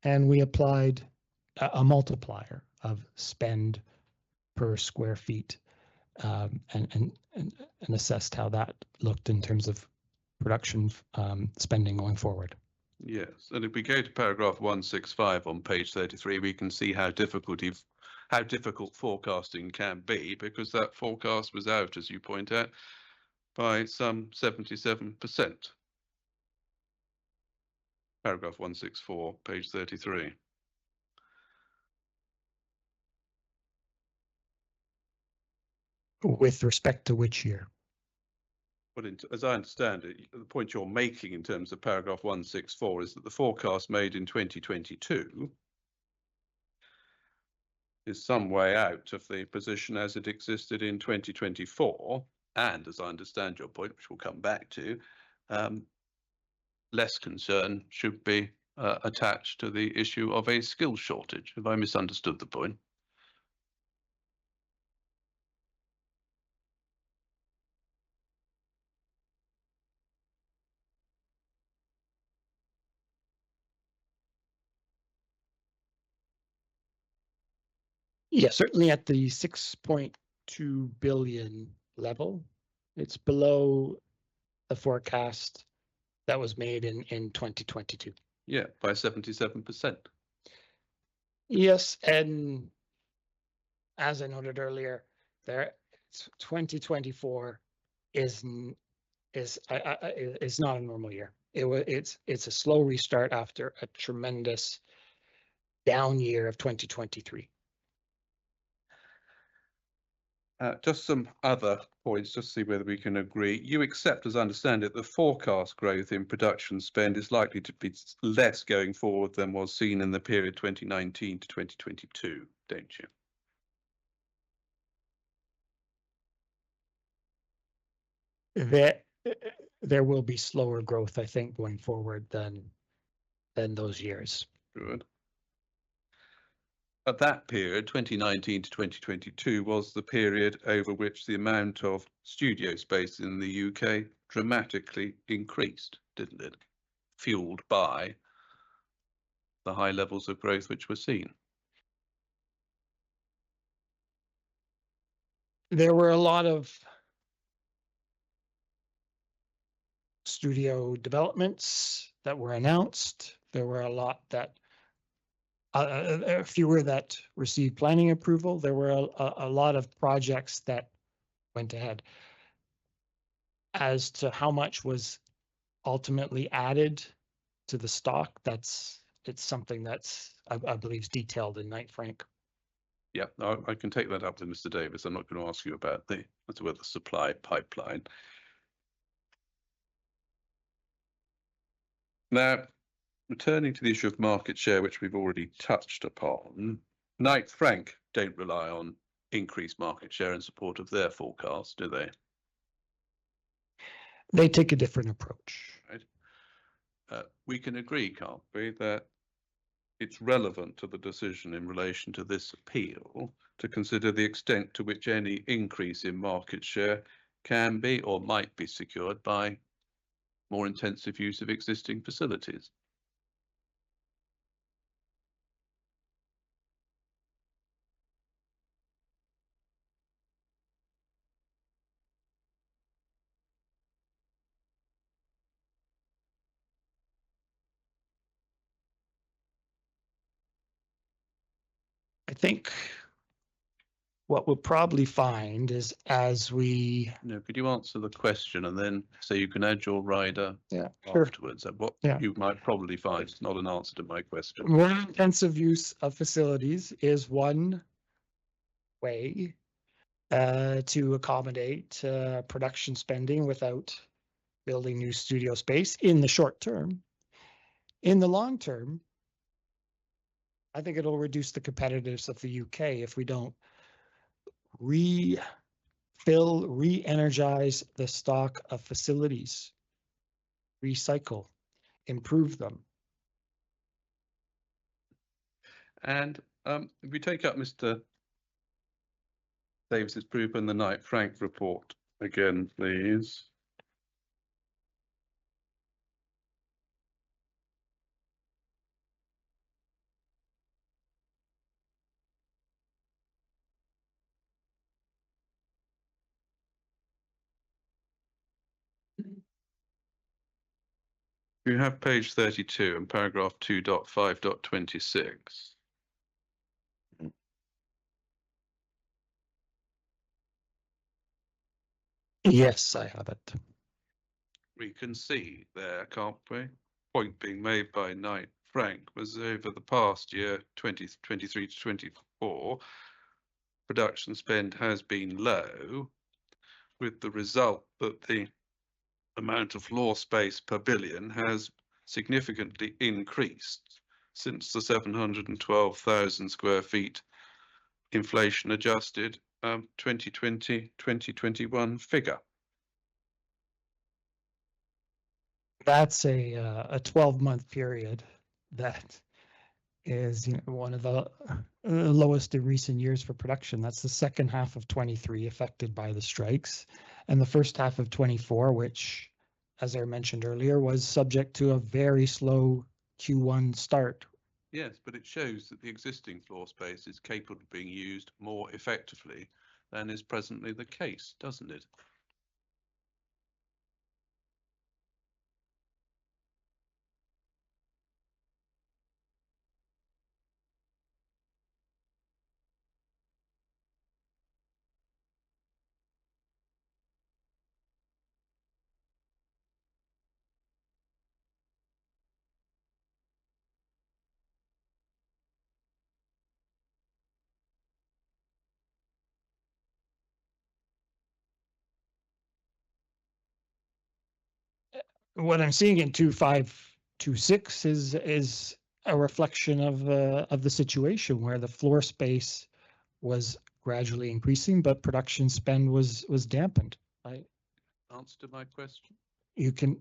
and we applied a multiplier of spend per square feet, and assessed how that looked in terms of production spending going forward. Yes, and if we go to paragraph 165 on page 33, we can see how difficult forecasting can be, because that forecast was out, as you point out, by some 77%. Paragraph 164, page 33. With respect to which year? But as I understand it, the point you're making in terms of paragraph 164 is that the forecast made in 2022 is some way out of the position as it existed in 2024. And as I understand your point, which we'll come back to, less concern should be attached to the issue of a skill shortage. Have I misunderstood the point? Yeah, certainly at the 6.2 billion level, it's below the forecast that was made in 2022. Yeah, by 77%. Yes, and as I noted earlier, 2024 is not a normal year. It's a slow restart after a tremendous down year of 2023. Just some other points, just to see whether we can agree. You accept, as I understand it, the forecast growth in production spend is likely to be less going forward than was seen in the period 2019 to 2022, don't you? There will be slower growth, I think, going forward than those years. Good. At that period, 2019 to 2022, was the period over which the amount of studio space in the UK dramatically increased, didn't it? Fueled by the high levels of growth which were seen. There were a lot of studio developments that were announced. There were a lot that fewer that received planning approval. There were a lot of projects that went ahead. As to how much was ultimately added to the stock, it's something that's, I believe, detailed in Knight Frank. Yeah, I can take that up with Mr. Davis. I'm not going to ask you about the supply pipeline. Now, returning to the issue of market share, which we've already touched upon, Knight Frank don't rely on increased market share in support of their forecast, do they? They take a different approach. Right. We can agree, can't we, that it's relevant to the decision in relation to this appeal to consider the extent to which any increase in market share can be or might be secured by more intensive use of existing facilities. I think what we'll probably find is as we... No, could you answer the question and then so you can add your rider afterwards? What you might probably find is not an answer to my question. More intensive use of facilities is one way to accommodate production spending without building new studio space in the short term. In the long term, I think it'll reduce the competitiveness of the UK if we don't re-energize the stock of facilities, recycle, improve them. And if we take up Mr. Davis's proof and the Knight Frank report again, please. You have page 32 and paragraph 2.5.26. Yes, I have it. We can see there, can't we? Point being made by Knight Frank was over the past year, 2023 to 24, production spend has been low, with the result that the amount of floor space per billion has significantly increased since the 712,000 square feet inflation adjusted 2020-2021 figure. That's a 12-month period that is, you know, one of the lowest in recent years for production. That's the second half of 23 affected by the strikes, and the first half of 24, which, as I mentioned earlier, was subject to a very slow Q1 start. Yes, but it shows that the existing floor space is capable of being used more effectively than is presently the case, doesn't it? What I'm seeing in 2526 is a reflection of the situation where the floor space was gradually increasing, but production spend was dampened. Answer to my question? You can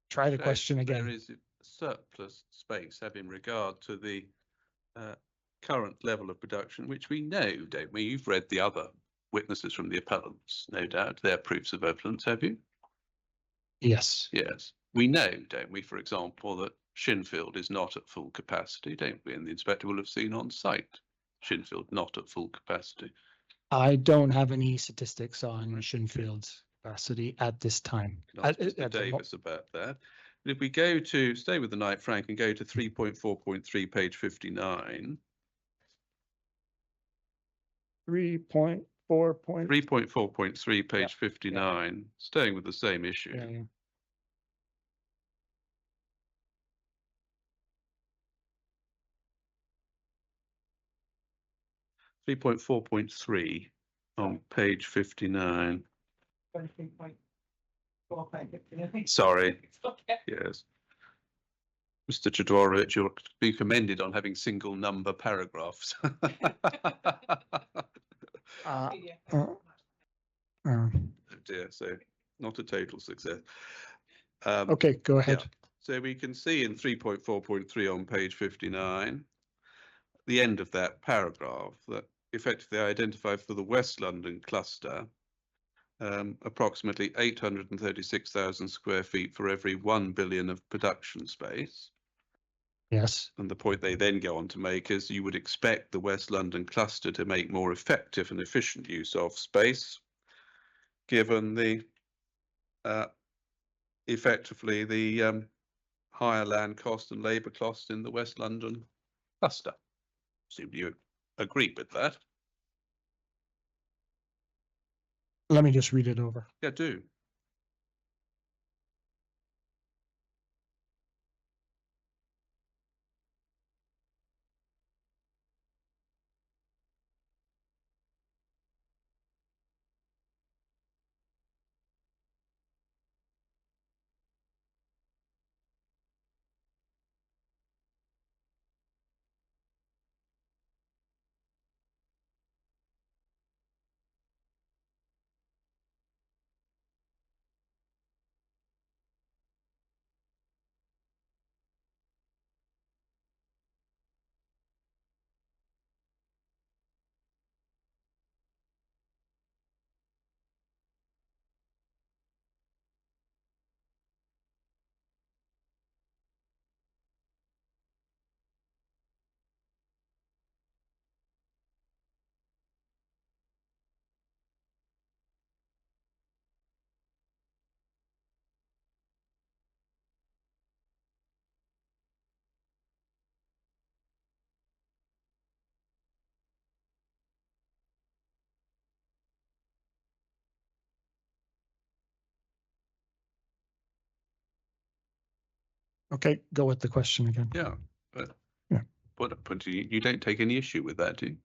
try the Shows question that again. There is a surplus space having regard to the current level of production, which we know, don't we? You've read the other witnesses from the appellants, no doubt. They're proofs of evidence, have you? Yes. Yes. We know, don't we, for example, that Shinfield is not at full capacity, don't we? And the inspector will have seen on site Shinfield not at full capacity. I don't have any statistics on Right. Shinfield's capacity at this time. Ask Mr. Davis about that. And if we go to, stay with the Knight Frank and go to 3.4.3, page 59. 3.4. 3.4.3, page 59, staying with the same issue. Yeah. 3.4.3 on page 59. Sorry. Yes. Mr. Chodorowicz, you'll be commended on having single number paragraphs. Uh, Oh dear, so not a total success. okay, go ahead. So we can see in 3.4.3 on page 59, the end of that paragraph, that effectively identify for the West London cluster approximately 836,000 square feet for every 1 billion of production space. Yes. And the point they then go on to make is you would expect the West London cluster to make more effective and efficient use of space, given the effectively the higher land cost and labour cost in the West London cluster. Assume you agree with that? Let me just read it over. Yeah, do. Okay, go with the question again. Yeah, but Yeah. but you don't take any issue with that, do you?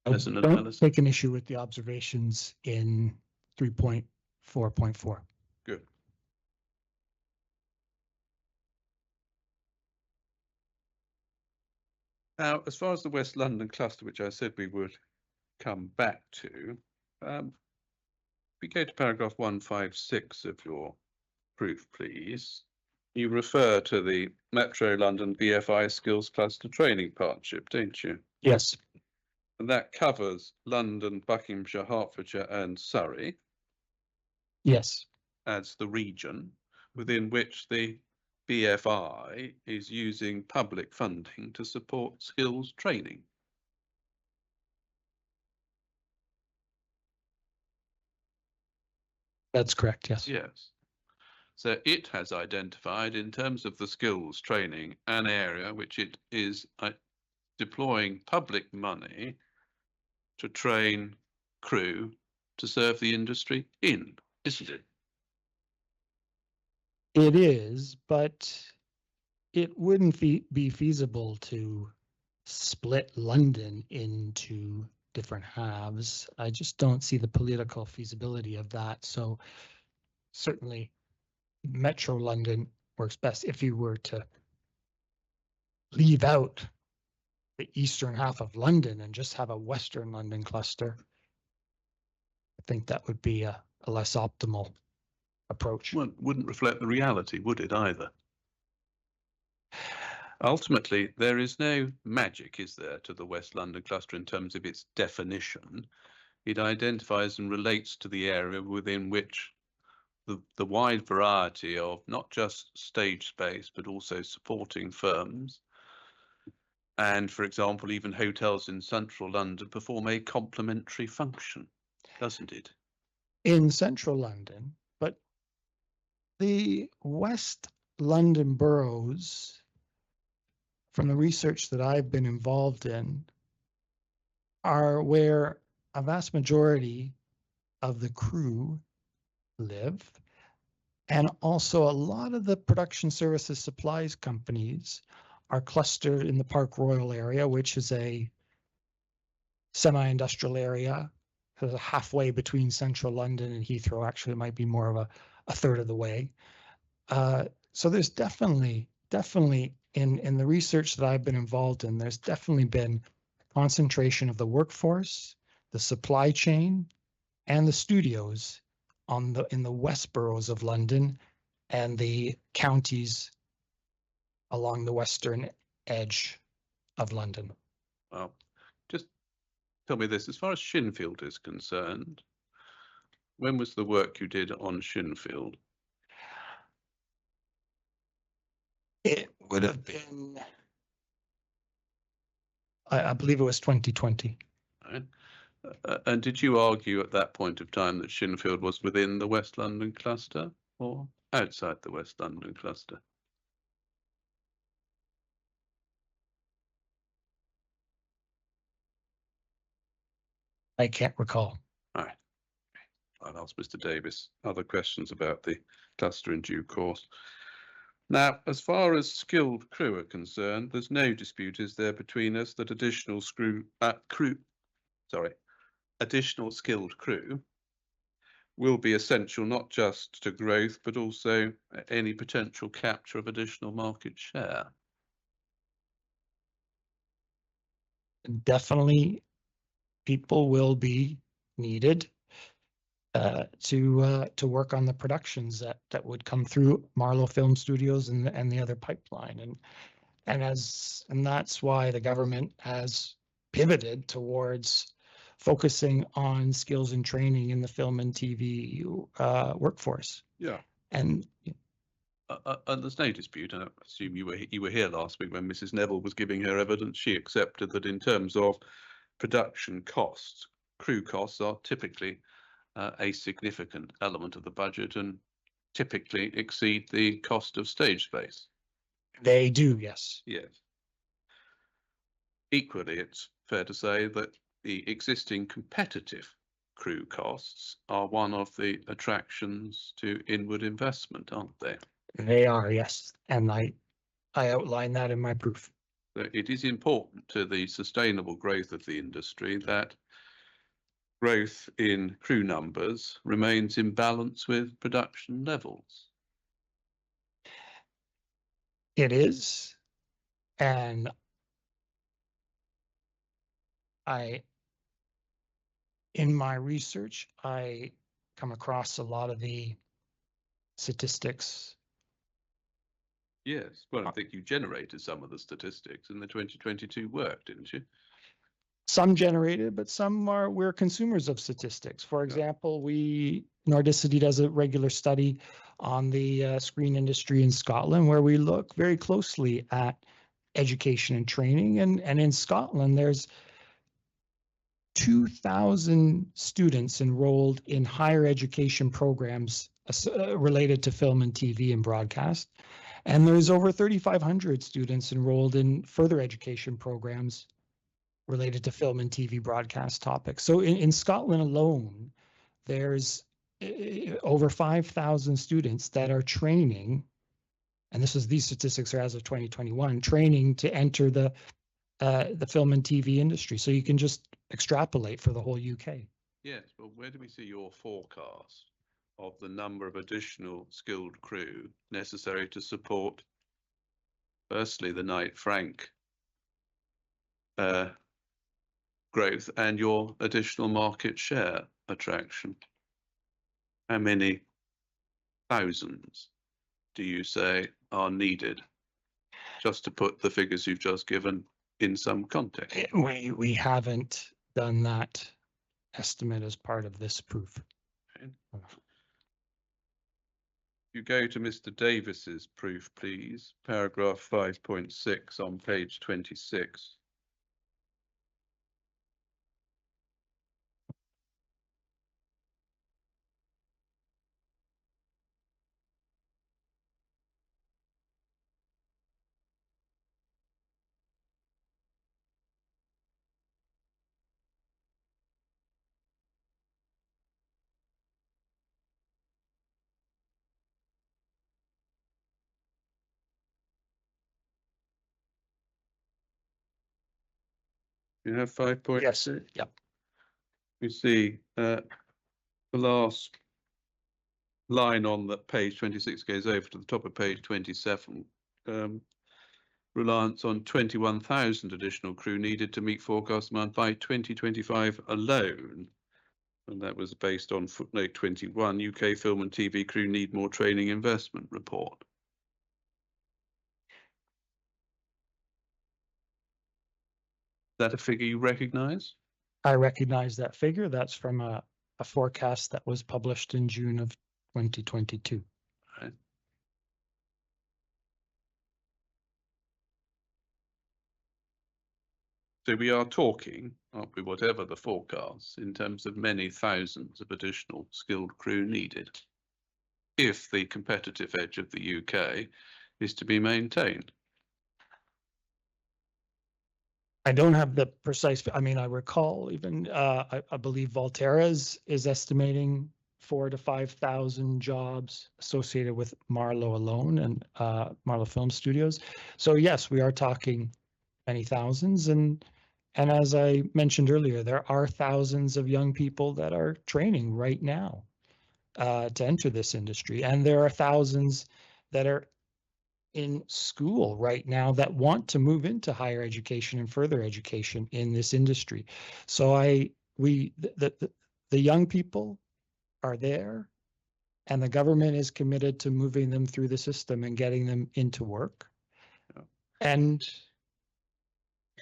I As an don't analysis. take an issue with the observations in 3.4.4. Good. Now, as far as the West London cluster, which I said we would come back to, if we go to paragraph 156 of your proof, please. You refer to the Metro London BFI Skills Cluster Training Partnership, don't you? Yes. And that covers London, Buckinghamshire, Hertfordshire and Surrey Yes. as the region within which the BFI is using public funding to support skills training. That's correct. Yes. Yes. So it has identified in terms of the skills training an area which it is deploying public money to train crew to serve the industry in, isn't it? It is, but it wouldn't be feasible to split London into different halves. I just don't see the political feasibility of that. So certainly Metro London works best. If you were to leave out the eastern half of London and just have a Western London cluster, I think that would be a less optimal approach. Well, wouldn't reflect the reality, would it either? Ultimately, there is no magic, is there, to the West London cluster in terms of its definition. It identifies and relates to the area within which the wide variety of not just stage space, but also supporting firms and, for example, even hotels in central London perform a complementary function, doesn't it? In central London, but the West London boroughs, from the research that I've been involved in, are where a vast majority of the crew live. And also a lot of the production services supplies companies are clustered in the Park Royal area, which is a semi-industrial area, sort of halfway between central London and Heathrow. Actually, it might be more of a third of the way. So there's definitely in the research that I've been involved in, there's definitely been concentration of the workforce, the supply chain, and the studios in the west boroughs of London and the counties along the western edge of London. Well, just tell me this, as far as Shinfield is concerned, when was the work you did on Shinfield? It would have been, I believe it was 2020. Right? And did you argue at that point of time that Shinfield was within the West London cluster or outside the West London cluster? I can't recall. All right. I'll ask Mr. Davis other questions about the cluster in due course. Now, as far as skilled crew are concerned, there's no dispute, is there, between us that additional additional skilled crew will be essential not just to growth, but also any potential capture of additional market share. Definitely people will be needed to work on the productions that would come through Marlowe Film Studios and the other pipeline, and that's why the government has pivoted towards focusing on skills and training in the film and TV workforce. Yeah. And there's no dispute. I assume you were here last week when Mrs. Neville was giving her evidence. She accepted that in terms of production costs, crew costs are typically a significant element of the budget and typically exceed the cost of stage space. they do, yes. Yes. Equally, it's fair to say that the existing competitive crew costs are one of the attractions to inward investment, aren't they? They are, yes. And I outline that in my proof. So it is important to the sustainable growth of the industry that growth in crew numbers remains in balance with production levels. It is. And in my research, I come across a lot of the statistics. Yes, well, I think you generated some of the statistics in the 2022 work, didn't you? Some generated, but we're consumers of statistics. For example, Nordicity does a regular study on the screen industry in Scotland, where we look very closely at education and training. And in Scotland, there's 2,000 students enrolled in higher education programs related to film and TV and broadcast. And there's over 3,500 students enrolled in further education programs related to film and TV broadcast topics. So in Scotland alone, there's over 5,000 students that are training, and these statistics are as of 2021, training to enter the film and TV industry. So you can just extrapolate for the whole UK. Yes, but where do we see your forecast of the number of additional skilled crew necessary to support, firstly, the Knight Frank growth and your additional market share attraction? How many thousands do you say are needed, just to put the figures you've just given in some context? We haven't done that estimate as part of this proof. Okay. You go to Mr. Davis's proof, please, paragraph 5.6 on page 26. You have 5.6? Yes, yep. You see the last line on the page 26 goes over to the top of page 27. Reliance on 21,000 additional crew needed to meet forecast demand by 2025 alone. And that was based on footnote 21, UK film and TV crew need more training investment report. Is that a figure you recognise? I recognize that figure. That's from a forecast that was published in June of 2022. Right. So we are talking, aren't we, whatever the forecasts, in terms of many thousands of additional skilled crew needed, if the competitive edge of the UK is to be maintained. I don't have the precise, I mean, I recall even, I believe Volterra is estimating 4,000 to 5,000 jobs associated with Marlowe alone and Marlowe Film Studios. So yes, we are talking many thousands. And as I mentioned earlier, there are thousands of young people that are training right now to enter this industry. And there are thousands that are in school right now that want to move into higher education and further education in this industry. So the young people are there, and the government is committed to moving them through the system and getting them into work. Yeah.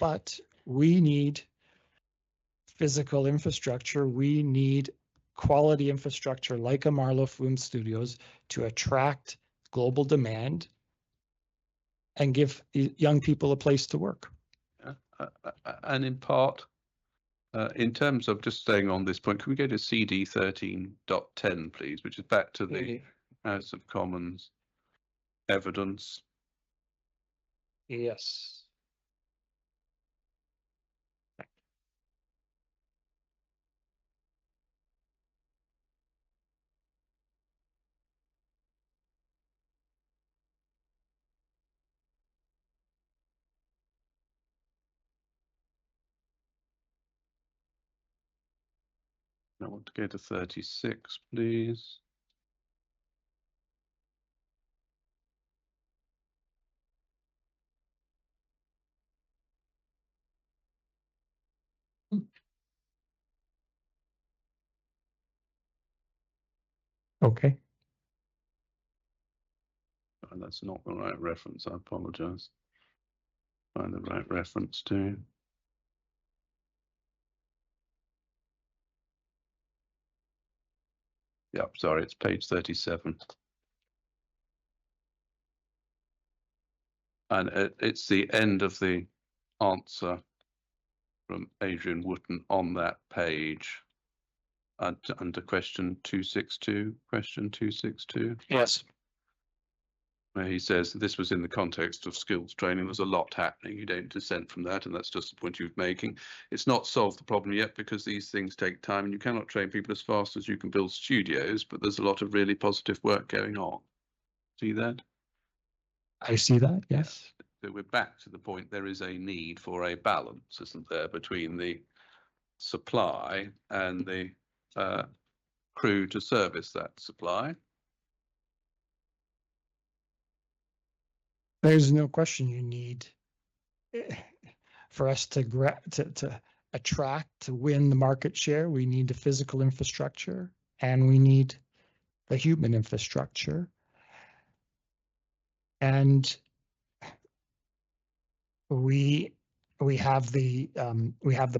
But we need physical infrastructure. We need quality infrastructure like a Marlowe Film Studios to attract global demand and give young people a place to work. And in part, in terms of just staying on this point, can we go to CD 13.10, please, which is back to the House of Commons evidence? Yes. I want to go to 36, please. Okay. Oh, that's not the right reference. I apologize. Find the right reference too. Yep, sorry, it's page 37. And it's the end of the answer from Adrian Wooten on that page. Under question 262, question 262. Yes. Where he says this was in the context of skills training. There's a lot happening. You don't dissent from that, and that's just the point you're making. It's not solved the problem yet because these things take time, and you cannot train people as fast as you can build studios. But there's a lot of really positive work going on. See that? I see that. Yes. So we're back to the point. There is a need for a balance, isn't there, between the supply and the crew to service that supply. There's no question you need for us to attract, to win the market share. We need the physical infrastructure and we need the human infrastructure. And we have the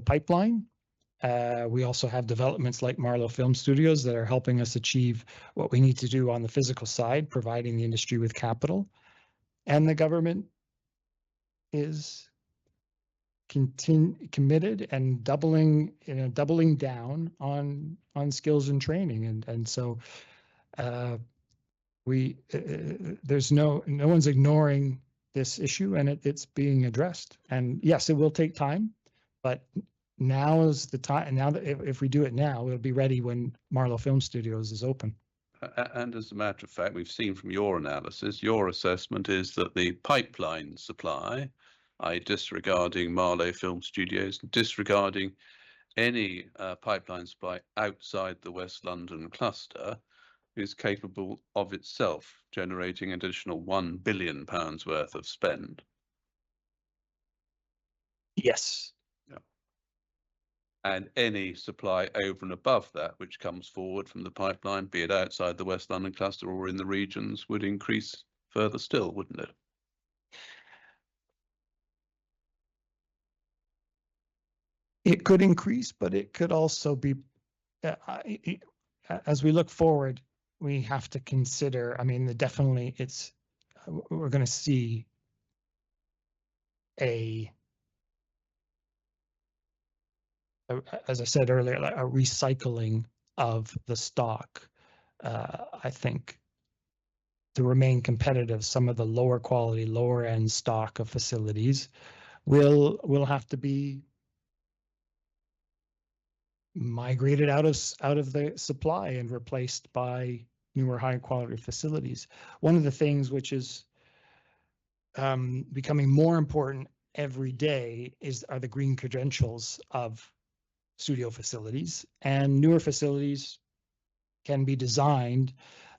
pipeline. We also have developments like Marlow Film Studios that are helping us achieve what we need to do on the physical side, providing the industry with capital. And the government is committed and doubling down on skills and training. And so there's no one's ignoring this issue, and it's being addressed. And yes, it will take time, but now is the time. And now that if we do it now, we'll be ready when Marlow Film Studios is open. And as a matter of fact, we've seen from your analysis, your assessment is that the pipeline supply, disregarding Marlow Film Studios, disregarding any pipeline supply outside the West London cluster, is capable of itself generating additional £1 billion worth of spend. Yes. And any supply over and above that, which comes forward from the pipeline, be it outside the West London cluster or in the regions, would increase further still, wouldn't it? It could increase, but it could also be, as we look forward, we have to consider, I mean, definitely we're going to see as I said earlier, a recycling of the stock. I think to remain competitive, some of the lower quality, lower end stock of facilities will have to be migrated out of the supply and replaced by newer, high quality facilities. One of the things which is becoming more important every day are the green credentials of studio facilities, and newer facilities can be designed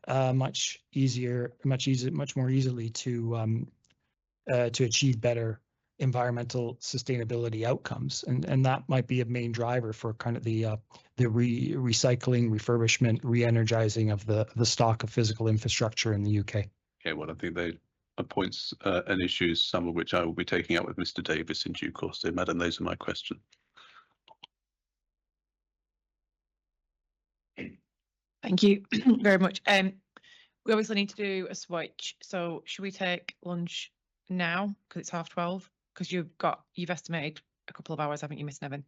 much more easily to achieve better environmental sustainability outcomes, and that might be a main driver for kind of the recycling, refurbishment, re-energizing of the stock of physical infrastructure in the UK. Okay, well, I think they are points and issues, some of which I will be taking up with Mr. Davis in due course. So, Madam, those are my questions. Thank you very much. We obviously need to do a switch. So should we take lunch now because it's 12:30? Because you've estimated a couple of hours, haven't you, Miss Nevin?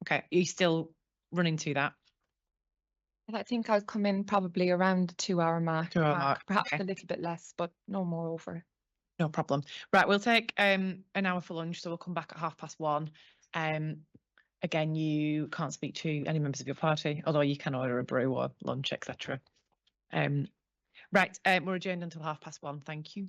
Okay, are you still running to that? I think I'll come in probably around the 2 hour mark. 2 hour mark, Perhaps okay. a little bit less, but no more over. No problem. Right, we'll take an hour for lunch, so we'll come back at 1:30. Again, you can't speak to any members of your party, although you can order a brew or lunch, etc. Right, we're adjourned until 1:30. Thank you.